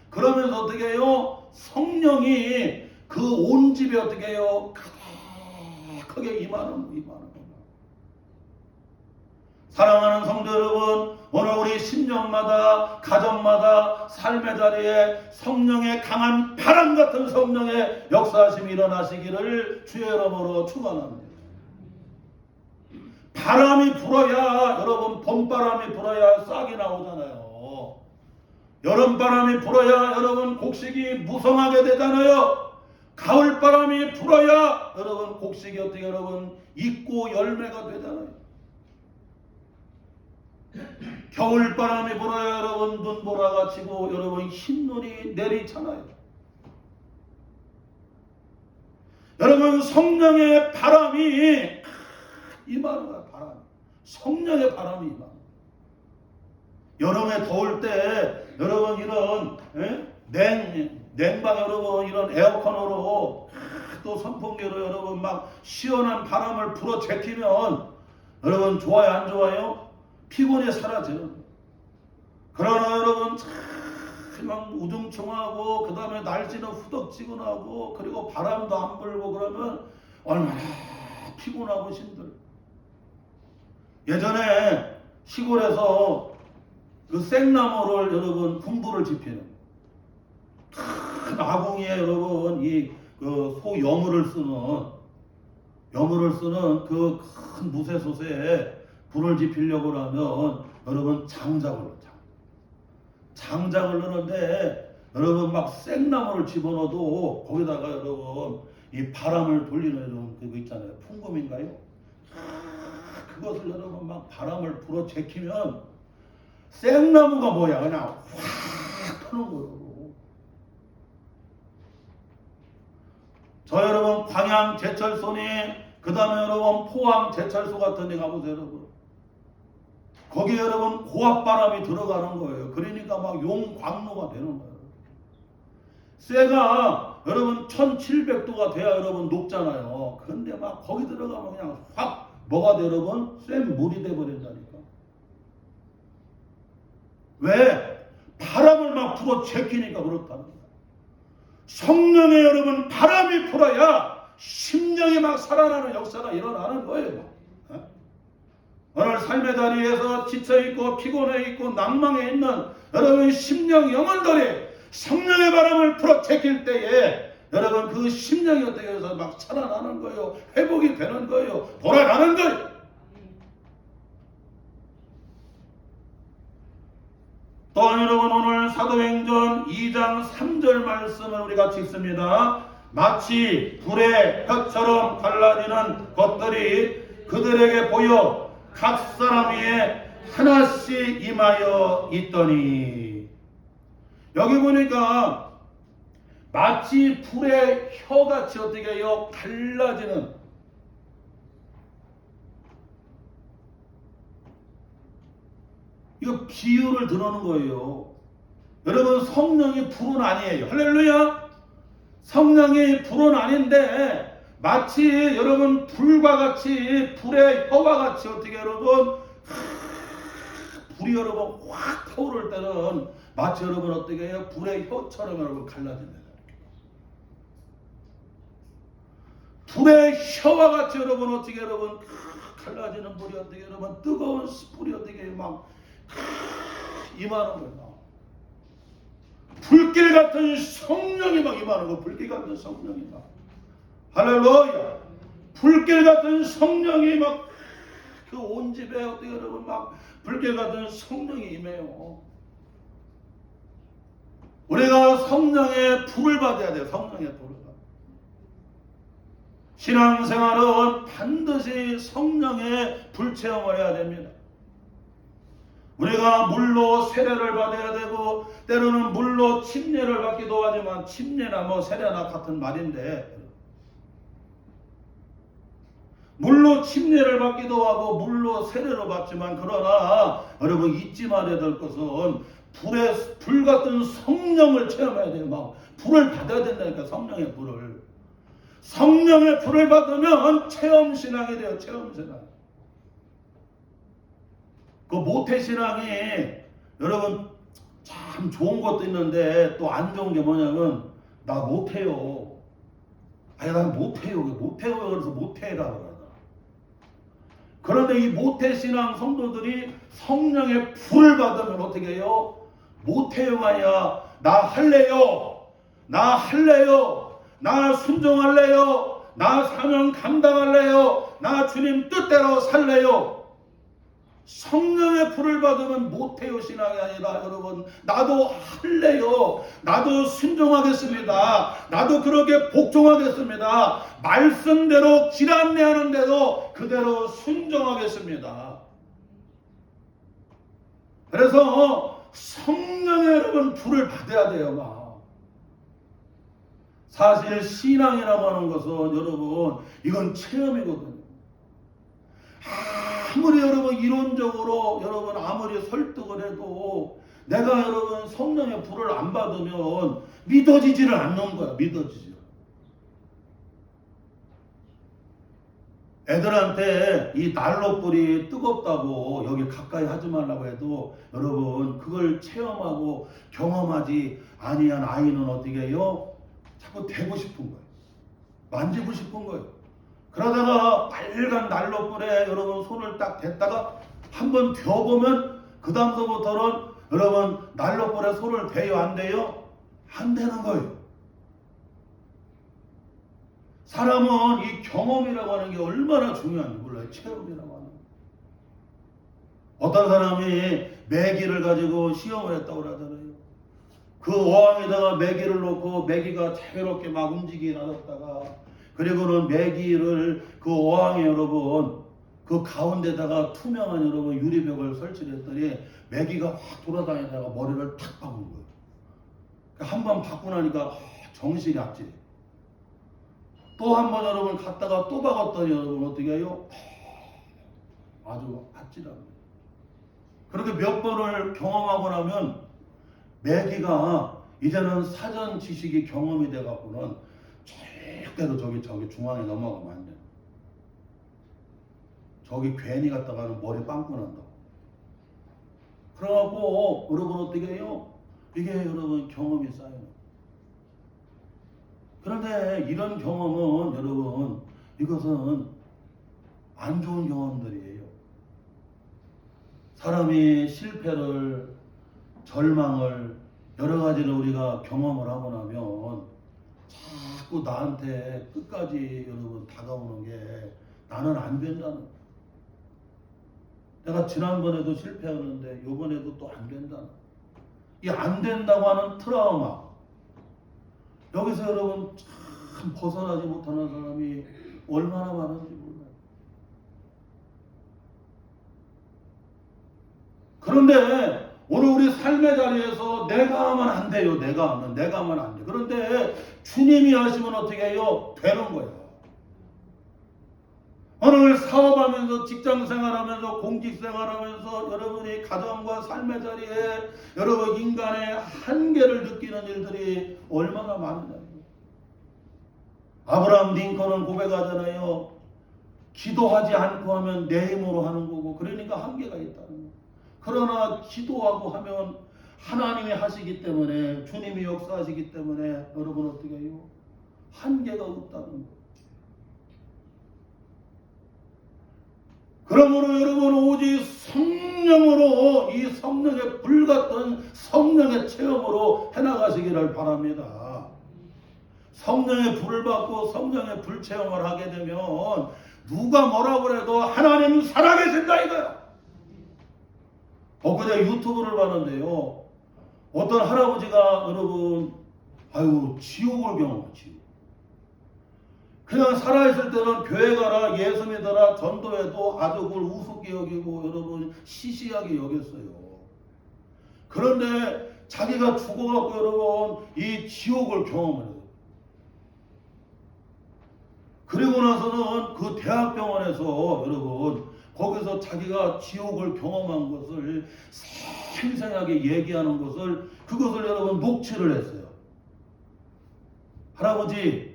그러면서 어떻게 해요? 성령이 그 온 집에 어떻게 해요? 가득하게 임하는 겁니다. 사랑하는 성도 여러분, 오늘 우리 심령마다, 가정마다, 삶의 자리에 성령의 강한 바람 같은 성령의 역사하심이 일어나시기를 주의 이름으로 축원합니다. 바람이 불어야, 여러분, 봄바람이 불어야 싹이 나오잖아요. 여름바람이 불어야 여러분 곡식이 무성하게 되잖아요. 가을바람이 불어야 여러분 곡식이 어떻게 여러분 익고 열매가 되잖아요. 겨울바람이 불어야 여러분 눈보라가 치고 여러분 흰눈이 내리잖아요. 여러분 성령의 바람이 임하는 거야. 바람. 성령의 바람이 임하는 거야. 여름에 더울 때 여러분 이런 냉방 여러분 이런 에어컨으로 또 선풍기로 여러분 막 시원한 바람을 불어 제끼면 여러분 좋아요 안 좋아요? 피곤이 사라져요. 그러나 여러분 막 우중충하고 그 다음에 날씨는 후덥지근하고 그리고 바람도 안 불고 그러면 얼마나 피곤하고 힘들어요. 예전에 시골에서 그 생나무를 여러분 군부를 지피는 큰 아궁이에 여러분 이 그 소 여물을 쓰는 그 큰 무쇠솥에 불을 지피려고 하면 여러분 장작을 넣는데 여러분 막 생나무를 집어넣어도 거기다가 여러분 이 바람을 돌리는 이런 그거 있잖아요. 풍금인가요? 그것을 여러분 막 바람을 불어 제키면 생나무가 뭐야 그냥 확 터는 거예요. 저 여러분 광양 제철소니 그 다음에 여러분 포항 제철소 같은 데 가보세요. 여러분 거기에 여러분 고압바람이 들어가는 거예요. 그러니까 막 용광로가 되는 거예요. 쇠가 여러분 1700도가 돼야 여러분 녹잖아요. 근데 막 거기 들어가면 그냥 확 뭐가 돼 여러분? 쇠물이 돼버린다니까. 왜? 바람을 막 불어 제끼니까 그렇다는 거예요. 성령의 여러분 바람이 불어야 심령이 막 살아나는 역사가 일어나는 거예요. 오늘 삶의 자리에서 지쳐있고 피곤해있고 낭망해 있는 여러분 심령 영혼들이 성령의 바람을 불어 제낄 때에 여러분 그 심령이 어떻게 해서 막 살아나는 거예요. 회복이 되는 거예요. 돌아가는 거예요. 또한 여러분 오늘 사도행전 2장 3절 말씀을 우리 같이 읽습니다. 마치 불의 혀처럼 갈라지는 것들이 그들에게 보여 각 사람 위에 하나씩 임하여 있더니. 여기 보니까 마치 불의 혀같이 어떻게 해요? 갈라지는. 이거 비유를 들어오는 거예요. 여러분 성령이 불은 아니에요. 할렐루야. 성령이 불은 아닌데 마치 여러분 불과 같이 불의 혀와 같이 어떻게 여러분 불이 여러분 확 타오를 때는 마치 여러분 어떻게 해요? 불의 혀처럼 여러분 갈라진다. 불의 혀와 같이 여러분 어떻게 여러분 갈라지는 불이 어떻게 여러분 뜨거운 불이 어떻게 막 임하는 거예요. 불길 같은 성령이 막 임하는 거. 불길 같은 성령이 막 할렐루야. 불길 같은 성령이 막 그 온 집에 어떻게 여러분 막 불길 같은 성령이 임해요. 우리가 성령의 불을 받아야 돼요. 성령의 불을. 신앙생활은 반드시 성령의 불체험을 해야 됩니다. 우리가 물로 세례를 받아야 되고 때로는 물로 침례를 받기도 하지만 침례나 뭐 세례나 같은 말인데 물로 침례를 받기도 하고 물로 세례를 받지만 그러나 여러분 잊지 말아야 될 것은 불 같은 성령을 체험해야 돼요. 막 불을 받아야 된다니까. 성령의 불을. 성령의 불을 받으면 체험신앙이 돼요. 체험신앙. 그 모태신앙이 여러분 참 좋은 것도 있는데 또 안 좋은 게 뭐냐면 나 못해요. 아니 난 못해요. 못해요. 그래서 못해라고 하다. 그런데 이 모태신앙 성도들이 성령의 불을 받으면 어떻게 해요? 못해요가 아니라 나 할래요. 나 할래요. 나 순종할래요. 나 사명 감당할래요. 나 주님 뜻대로 살래요. 성령의 불을 받으면 못해요 신앙이 아니라 여러분 나도 할래요. 나도 순종하겠습니다. 나도 그렇게 복종하겠습니다. 말씀대로 길 안내하는 대로 그대로 순종하겠습니다. 그래서 성령의 여러분 불을 받아야 돼요. 막. 사실 신앙이라고 하는 것은 여러분 이건 체험이거든요. 아무리 여러분 이론적으로 여러분 아무리 설득을 해도 내가 여러분 성령의 불을 안 받으면 믿어지지를 않는 거야. 믿어지지. 애들한테 이 난로불이 뜨겁다고 여기 가까이 하지 말라고 해도 여러분 그걸 체험하고 경험하지 아니한 아이는 어떻게 해요? 자꾸 대고 싶은 거예요. 만지고 싶은 거예요. 그러다가 빨간 난로불에 여러분 손을 딱 댔다가 한번 데워보면 그 다음서부터는 여러분 난로불에 손을 대요 안 돼요? 안 되는 거예요. 사람은 이 경험이라고 하는 게 얼마나 중요한지 몰라요. 체험이라고 하는 거. 어떤 사람이 매기를 가지고 시험을 했다고 그러잖아요. 그 어항에다가 매기를 놓고 매기가 자유롭게 막 움직이게 놔뒀다가 그리고는 매기를 그 어항에 여러분 그 가운데다가 투명한 여러분 유리벽을 설치를 했더니 매기가 확 돌아다니다가 머리를 탁 박은 거예요. 한 번 받고 나니까 정신이 앞질해. 또 한 번 여러분 갔다가 또 박았더니 여러분 어떻게 해요? 아주 아찔합니다. 그렇게 몇 번을 경험하고 나면 매기가 이제는 사전 지식이 경험이 돼갖고는 절대로 저기 중앙에 넘어가면 안 돼. 저기 괜히 갔다가는 머리 빵꾸 난다고. 그래갖고 여러분 어떻게 해요? 이게 여러분 경험이 쌓여요. 그런데 이런 경험은 여러분 이것은 안 좋은 경험들이에요. 사람이 실패를 절망을 여러 가지를 우리가 경험을 하고 나면 자꾸 나한테 끝까지 여러분 다가오는 게 나는 안 된다는 거예요. 내가 지난번에도 실패하는데 이번에도 또 안 된다는 거예요. 이 안 된다고 하는 트라우마 여기서 여러분 참 벗어나지 못하는 사람이 얼마나 많은지 몰라요. 그런데 오늘 우리 삶의 자리에서 내가 하면 안 돼요. 내가 하면 안 돼. 그런데 주님이 하시면 어떻게 해요? 되는 거예요. 오늘 사업하면서 직장생활하면서 공직생활하면서 여러분이 가정과 삶의 자리에 여러분 인간의 한계를 느끼는 일들이 얼마나 많은지. 아브라함 링컨은 고백하잖아요. 기도하지 않고 하면 내 힘으로 하는 거고 그러니까 한계가 있다는 거예요. 그러나 기도하고 하면 하나님이 하시기 때문에 주님이 역사하시기 때문에 여러분 어떻게 해요? 한계가 없다는 거예요. 그러므로 여러분 오직 성령으로 이 성령의 불 같은 성령의 체험으로 해나가시기를 바랍니다. 성령의 불을 받고 성령의 불 체험을 하게 되면 누가 뭐라고 해도 하나님 살아계신다 이거야. 그냥 유튜브를 봤는데요. 어떤 할아버지가 여러분 지옥을 경험해. 지옥. 그냥 살아있을 때는 교회 가라 예수 믿어라 전도해도 아주 그걸 우습게 여기고 여러분 시시하게 여겼어요. 그런데 자기가 죽어갖고 여러분 이 지옥을 경험을 해요. 그리고 나서는 그 대학병원에서 여러분 거기서 자기가 지옥을 경험한 것을 생생하게 얘기하는 것을 그것을 여러분 녹취를 했어요. 할아버지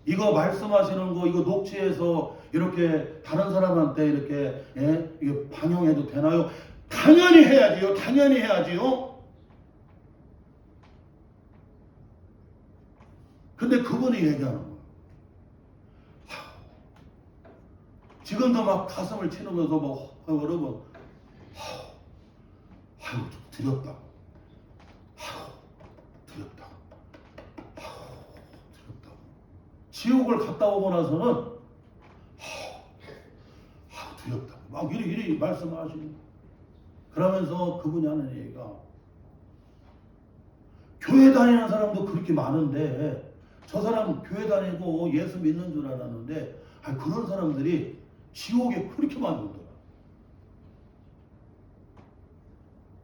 이거 말씀하시는 거 이거 녹취해서 이렇게 다른 사람한테 이렇게 이게 방영해도 되나요? 당연히 해야지요. 당연히 해야지요. 근데 그분이 얘기하는 거예요. 지금도 막 가슴을 치면서 뭐 여러분 아유 두렵다. 두렵다. 두렵다. 지옥을 갔다 오고 나서는 두렵다. 막 이리 말씀하시고 그러면서 그분이 하는 얘기가 교회 다니는 사람도 그렇게 많은데 저 사람 교회 다니고 예수 믿는 줄 알았는데 그런 사람들이 지옥에 그렇게 많이 오더라.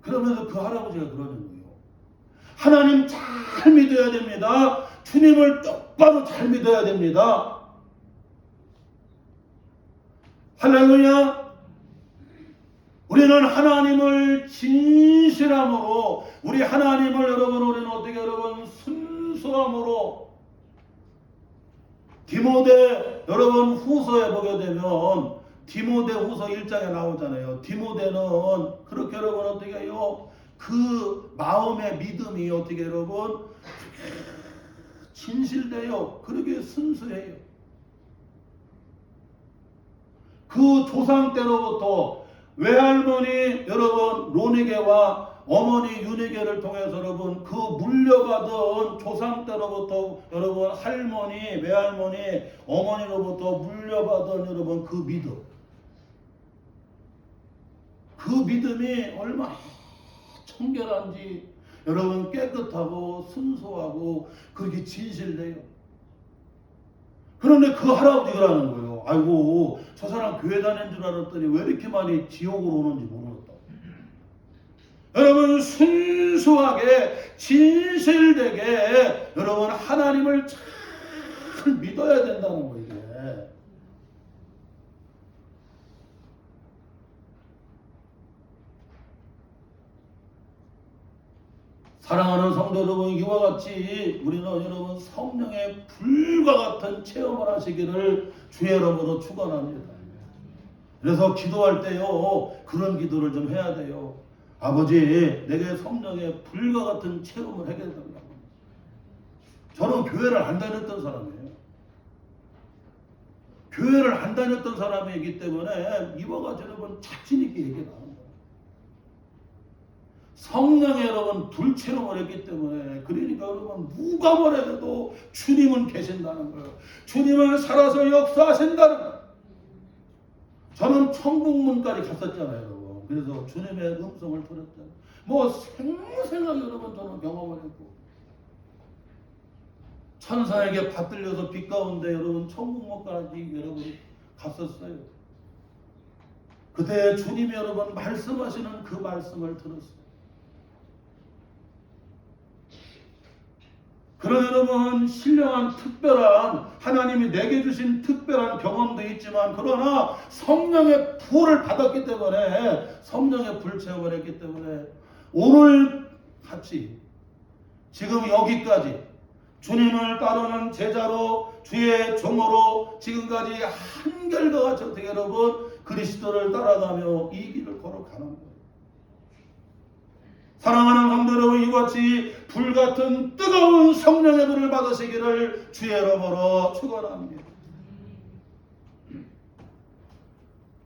그러면서 그 할아버지가 그러는 거예요. 하나님 잘 믿어야 됩니다. 주님을 똑바로 잘 믿어야 됩니다. 할렐루야. 우리는 하나님을 진실함으로 우리 하나님을 우리는 어떻게 순수함으로 디모데 후서에 보게 되면 디모데 후서 1장에 나오잖아요. 디모데는 그렇게 어떻게 해요? 그 마음의 믿음이 어떻게 진실돼요. 그렇게 순수해요. 그 조상 때로부터 외할머니 로니게와 어머니 유니게를 통해서 그 물려받은 조상 때로부터 할머니, 외할머니, 어머니로부터 물려받은 그 믿음. 그 믿음이 얼마나 청결한지 깨끗하고 순수하고 그렇게 진실돼요. 그런데 그 할아버지가 하는 거예요. 아이고 저 사람 교회 다니는 줄 알았더니 왜 이렇게 많이 지옥으로 오는지 모르겠다. 여러분 순수하게 진실되게 하나님을 잘 믿어야 된다는 거예요. 이게. 사랑하는 성도 여러분, 이와 같이 우리는 성령의 불과 같은 체험을 하시기를 주의 이름으로 축원합니다. 그래서 기도할 때요 그런 기도를 좀 해야 돼요. 아버지, 내게 성령의 불과 같은 체험을 하게 해달라고. 저는 교회를 안 다녔던 사람이에요. 교회를 안 다녔던 사람이기 때문에 이와 같이 자신 있게 얘기하는 거예요. 성령의 불 체험을 했기 때문에 그러니까 누가 뭐래도 주님은 계신다는 거예요. 주님은 살아서 역사하신다는 거예요. 저는 천국문까지 갔었잖아요, 여러분. 그래서 주님의 음성을 들었잖아요. 생생하게 저는 경험을 했고 천사에게 받들려서 빛 가운데 천국문까지 갔었어요. 그때 주님이 말씀하시는 그 말씀을 들었어요. 그런 신령한 특별한 하나님이 내게 주신 특별한 경험도 있지만 그러나 성령의 불을 받았기 때문에 성령의 불 체험을 했기 때문에 오늘 같이 지금 여기까지 주님을 따르는 제자로 주의 종으로 지금까지 한결과 같이 어떻게 그리스도를 따라가며 이 길을 걸어가는 거예요. 사랑하는 성도 여러분, 이같이 불같은 뜨거운 성령의 불을 받으시기를 주의 이름으로 축원합니다.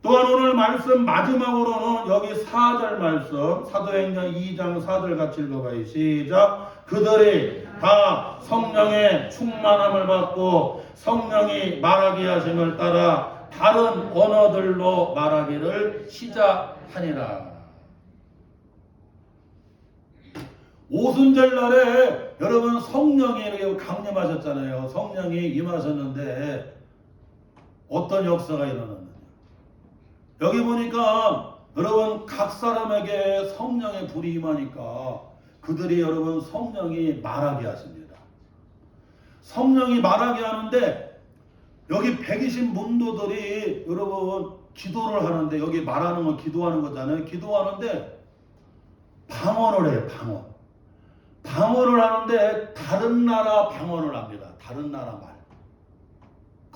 또한 오늘 말씀 마지막으로는 여기 4절 말씀 사도행전 2장 4절 같이 읽어봐요. 시작. 그들이 다 성령의 충만함을 받고 성령이 말하게 하심을 따라 다른 언어들로 말하기를 시작하니라. 오순절 날에 여러분 성령이 이렇게 강림하셨잖아요. 성령이 임하셨는데 어떤 역사가 일어났느냐. 여기 보니까 여러분 각 사람에게 성령의 불이 임하니까 그들이 여러분 성령이 말하게 하십니다. 성령이 말하게 하는데 여기 120 문도들이 여러분 기도를 하는데 여기 말하는 건 기도하는 거잖아요. 기도하는데 방언을 해요. 방언을 하는데 다른 나라 방언을 합니다. 다른 나라 말.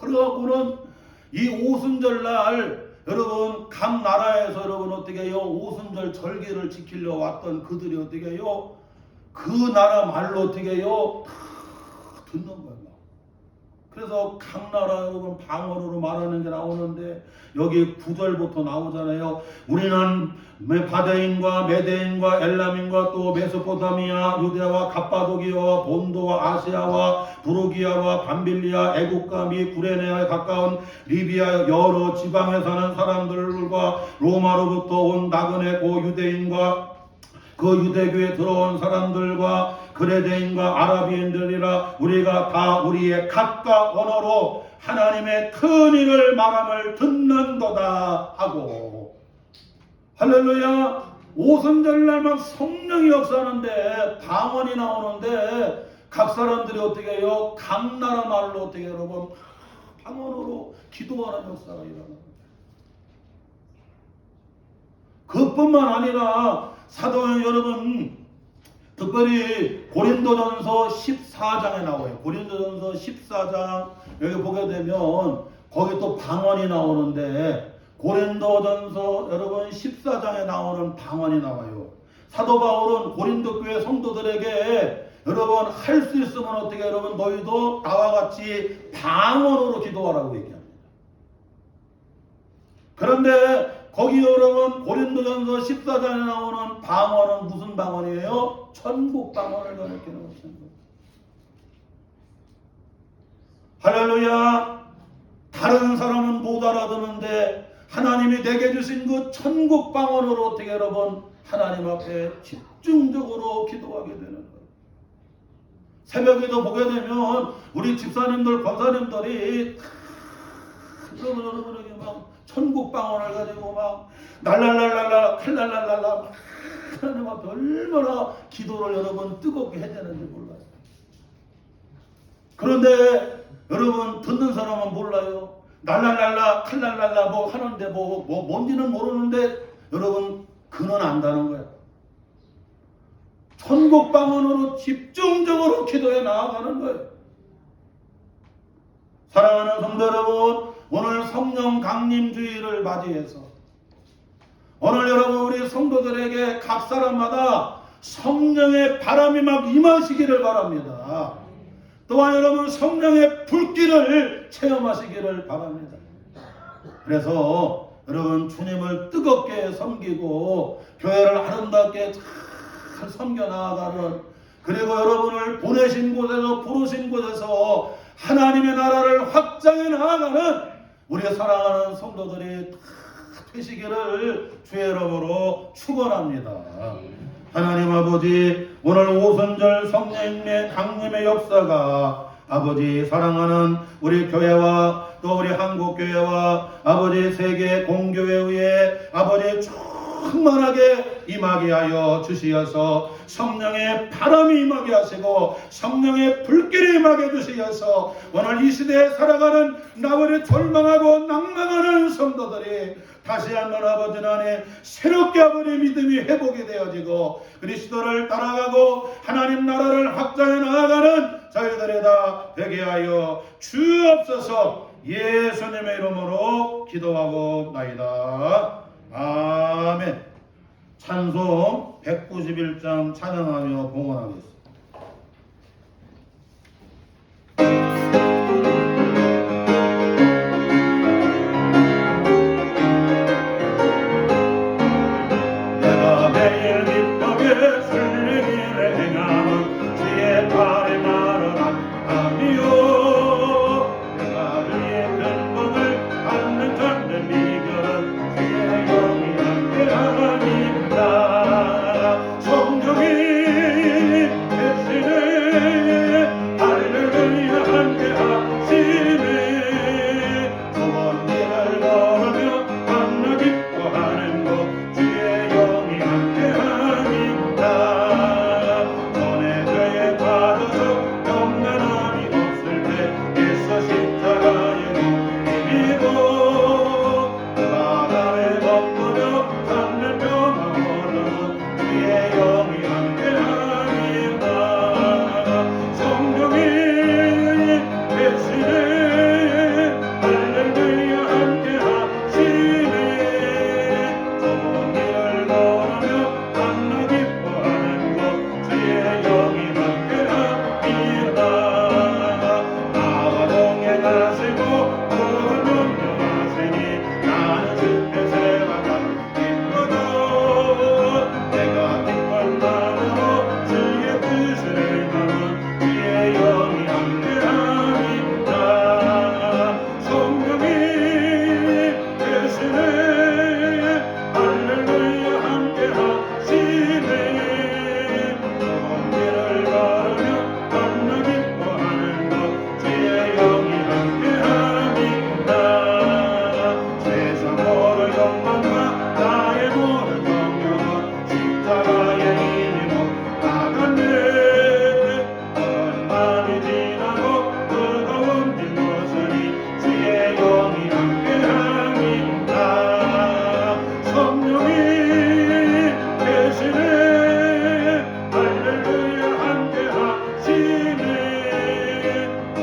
그래갖고는 이 오순절 날 여러분 각 나라에서 여러분 어떻게 해요? 오순절 절기를 지키려 왔던 그들이 어떻게 해요? 그 나라 말로 어떻게 해요? 다 듣는 거예요. 그래서 각 나라 여러분 방언으로 말하는 게 나오는데 여기 9절부터 나오잖아요. 우리는 바데인과 메데인과 엘람인과 또 메소포타미아, 유대와 갑바도기아와 본도와 아시아와 부르기아와 밤빌리아, 애국과 미 구레네아에 가까운 리비아 여러 지방에 사는 사람들과 로마로부터 온 나그네 고 유대인과 그 유대교에 들어온 사람들과 그레데인과 아라비인들이라 우리가 다 우리의 각각 언어로 하나님의 큰 일을 말함을 듣는도다 하고, 할렐루야. 오순절날 막 성령이 역사하는데 방언이 나오는데 각 사람들이 어떻게 해요? 각 나라 말로 어떻게 여러분 방언으로 기도하는 역사가 일어납니다. 그뿐만 아니라 사도행 여러분 특별히 고린도전서 14장에 나와요. 고린도전서 14장 여기 보게 되면 거기 또 방언이 나오는데 고린도전서 여러분 14장에 나오는 방언이 나와요. 사도 바울은 고린도 교회 성도들에게 여러분 할 수 있으면 어떻게 여러분 너희도 나와 같이 방언으로 기도하라고 얘기합니다. 그런데 거기 여러분 고린도전서 14장에 나오는 방언은 무슨 방언이에요? 천국 방언을 가리키는 것입니다. 할렐루야. 다른 사람은 못 알아듣는데 하나님이 내게 주신 그 천국 방언으로 어떻게 여러분 하나님 앞에 집중적으로 기도하게 되는 거예요. 새벽에도 보게 되면 우리 집사님들 권사님들이 여러분에게 막 천국 방언을 가지고 막 날랄랄랄라 칼랄랄랄라 막 하나님 앞에 얼마나 기도를 여러분 뜨겁게 해야 되는지 몰라요. 그런데 여러분 듣는 사람은 몰라요. 날랄랄라 칼랄랄라 뭐 하는데 뭐 뭔지는 모르는데 여러분 그는 안다는 거예요. 천국 방언으로 집중적으로 기도해 나아가는 거예요. 사랑하는 성도 여러분, 오늘 성령 강림 주일을 맞이해서 오늘 여러분 우리 성도들에게 각 사람마다 성령의 바람이 막 임하시기를 바랍니다. 또한 여러분 성령의 불길을 체험하시기를 바랍니다. 그래서 여러분 주님을 뜨겁게 섬기고 교회를 아름답게 잘 섬겨 나아가는, 그리고 여러분을 보내신 곳에서 부르신 곳에서 하나님의 나라를 확장해 나아가는 우리 사랑하는 성도들이 다 되시기를 주의 이름으로 축원합니다. 하나님 아버지, 오늘 오순절 성령의 강림의 역사가 아버지 사랑하는 우리 교회와 또 우리 한국교회와 아버지 세계 공교회에 아버지 충만하게 임하게 하여 주시어서 성령의 바람이 임하게 하시고 성령의 불길이 임하게 주시어서 오늘 이 시대에 살아가는 나머지 절망하고 낭망하는 성도들이 다시 한번 아버지 안에 새롭게 아버지 믿음이 회복이 되어지고 그리스도를 따라가고 하나님 나라를 확장해 나아가는 저희들이 다 되게 하여 주옵소서. 예수님의 이름으로 기도하고 나이다. 아멘. 찬송 191장 찬양하며 봉헌하겠습니다. 내가 매일 기쁘게 순례길에 행함은 주의 발에 나를 안하며 내가 주의 큰 복을 받는 참된 비결은 주의 영이 함께하니라. 성령이 할렐루야 함께 하시네 먼 길을 걸으며 만나 기뻐하는 것 주의 영이 함께 합니다 세상 모를 욕망과 나의 모든 성령은 십자가의 힘이 못 나갔네 밤이 지나고 뜨거운 진 모습이 주의 영이 함께합니다 성령이 계시네 할렐루야 함께하시네 먼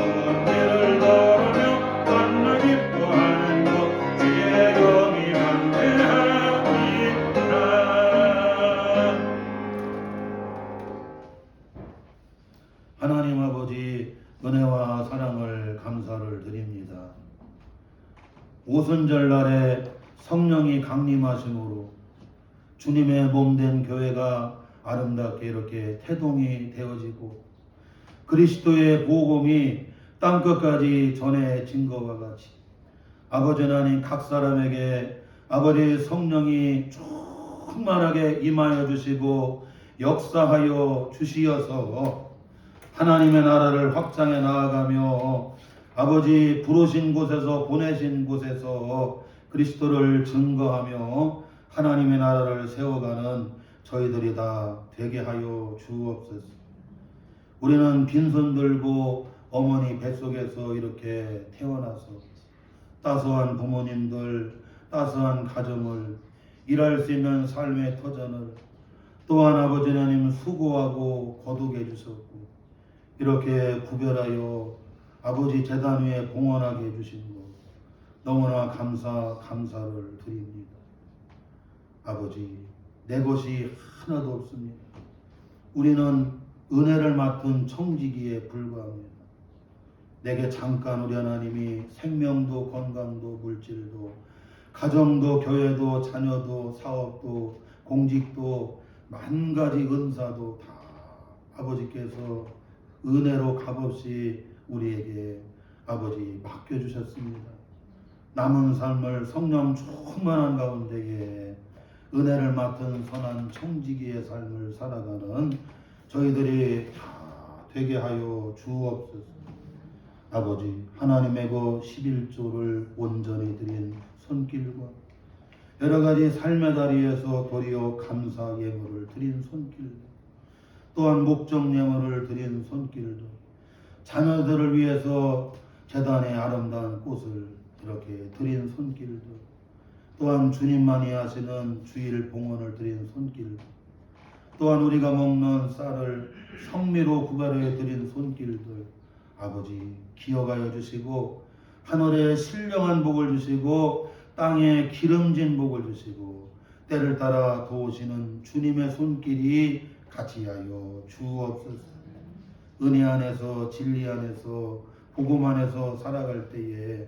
길을 걸으며 만나 기뻐하는 것 주의 영이 함께합니다 하나님 아버지 은혜와 사랑을 감사를 드립니다. 오순절 날에 성령이 강림하심으로 주님의 몸된 교회가 아름답게 이렇게 태동이 되어지고 그리스도의 복음이 땅끝까지 전해진 것과 같이 아버지 하나님 각 사람에게 아버지 성령이 충만하게 임하여 주시고 역사하여 주시어서 하나님의 나라를 확장해 나아가며 아버지 부르신 곳에서 보내신 곳에서 그리스도를 증거하며 하나님의 나라를 세워가는 저희들이 다 되게 하여 주옵소서. 우리는 빈손 들고 어머니 뱃속에서 이렇게 태어나서 따스한 부모님들, 따스한 가정을 일할 수 있는 삶의 터전을 또한 아버지 하나님 수고하고 거두게 해주셨고 이렇게 구별하여 아버지 제단 위에 봉헌하게 해주신 것 너무나 감사를 드립니다. 아버지 내 것이 하나도 없습니다. 우리는 은혜를 맡은 청지기에 불과합니다. 내게 잠깐 우리 하나님이 생명도 건강도 물질도 가정도 교회도 자녀도 사업도 공직도 만 가지 은사도 다 아버지께서 은혜로 값없이 우리에게 아버지 맡겨주셨습니다. 남은 삶을 성령 충만한 가운데에 은혜를 맡은 선한 청지기의 삶을 살아가는 저희들이 다 되게 하여 주옵소서. 아버지 하나님의 그 11조를 온전히 드린 손길과 여러가지 삶의 자리에서 도리어 감사 예물을 드린 손길도 또한 목적 예물을 드린 손길도 자녀들을 위해서 제단의 아름다운 꽃을 이렇게 드린 손길도 또한 주님만이 하시는 주일 봉헌을 드린 손길도 또한 우리가 먹는 쌀을 성미로 구별해 드린 손길들 아버지 기억하여 주시고 하늘에 신령한 복을 주시고 땅에 기름진 복을 주시고 때를 따라 도우시는 주님의 손길이 같이 하여 주옵소서. 은혜 안에서 진리 안에서 복음 안에서 살아갈 때에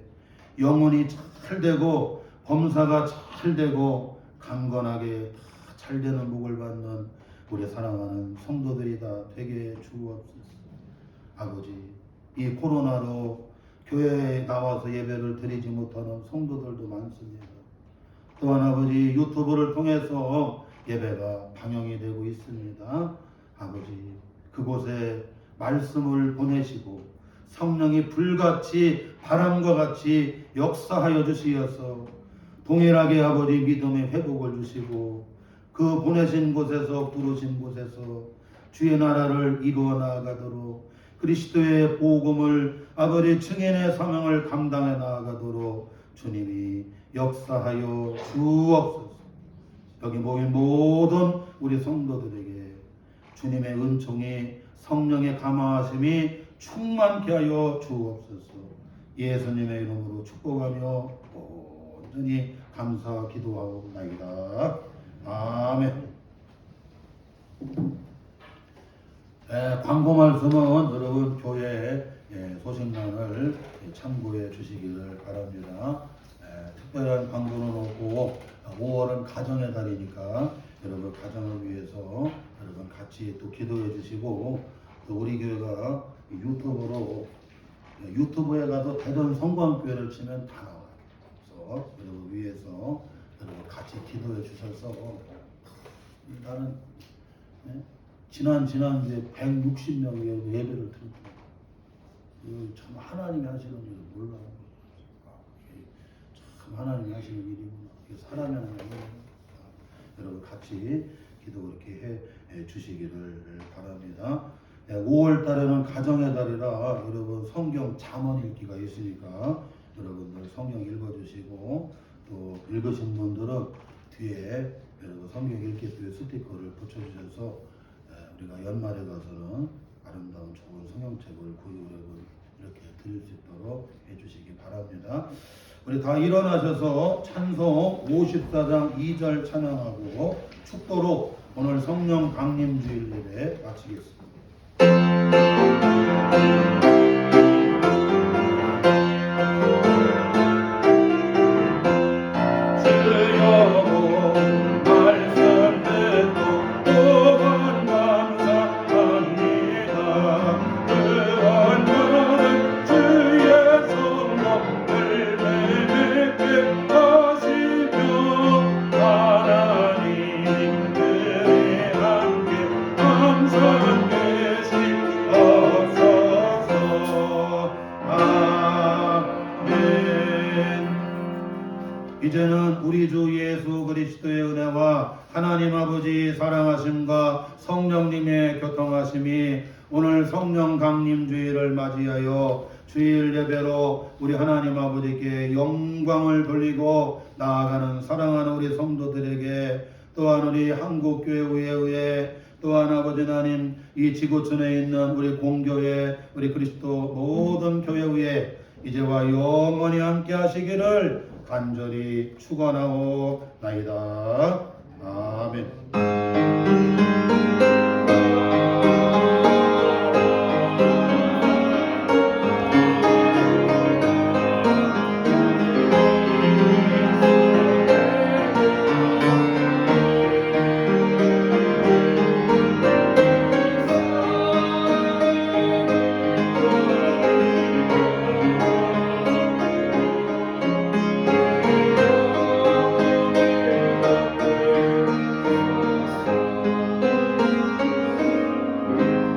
영혼이 잘 되고 범사가 잘 되고 강건하게 다 잘 되는 복을 받는 우리 사랑하는 성도들이 다 되게 주옵소서. 아버지 이 코로나로 교회에 나와서 예배를 드리지 못하는 성도들도 많습니다. 또한 아버지 유튜브를 통해서 예배가 방영이 되고 있습니다. 아버지 그곳에 말씀을 보내시고 성령이 불같이 바람과 같이 역사하여 주시어서 동일하게 아버지 믿음의 회복을 주시고 그 보내신 곳에서 부르신 곳에서 주의 나라를 이루어 나아가도록 그리스도의 복음을 아버지 증인의 사명을 감당해 나아가도록 주님이 역사하여 주옵소서. 여기 모인 모든 우리 성도들에게 주님의 은총이 성령의 감화하심이 충만케 하여 주옵소서. 예수님의 이름으로 축복하며 온전히 감사 기도하옵나이다. 아멘. 광고 말씀은 여러분 교회 소식란을 참고해 주시기를 바랍니다. 특별한 광고는 없고 5월은 가정의 달이니까 여러분 가정을 위해서 여러분 같이 또 기도해 주시고 또 우리 교회가 유튜브에 가도 대전 성광교회를 치면 다 나와요. 그래서 여러분 위해서 같이 기도해 주셔서 나는 지난 이제 160명의 예배를 드렸고 참 하나님이 하시는 일을 몰라. 참 하나님이 하시는 일이구나. 사람이 하는 일이구나. 여러분 같이 기도 그렇게 해 주시기를 바랍니다. 5월 달에는 가정의 달이라 여러분 성경 잠언 읽기가 있으니까 여러분들 성경 읽어주시고 또 읽으신 분들은 뒤에 여러분 성경 읽기 뒤에 스티커를 붙여주셔서 우리가 연말에 가서는 아름다운 좋은 성경책을 여러분 이렇게 드릴 수 있도록 해주시기 바랍니다. 우리 다 일어나셔서 찬송 54장 2절 찬양하고 축도로 오늘 성령 강림주일 예배 마치겠습니다. 이제는 우리 주 예수 그리스도의 은혜와 하나님 아버지 사랑하심과 성령님의 교통하심이 오늘 성령 강림 주일을 맞이하여 주일 예배로 우리 하나님 아버지께 영광을 돌리고 나아가는 사랑하는 우리 성도들에게 또한 우리 한국교회에 의해 또한 아버지 하나님 이 지구촌에 있는 우리 공교회 우리 그리스도 모든 교회에 이제와 영원히 함께 하시기를 간절히 축원하옵나이다. 아멘.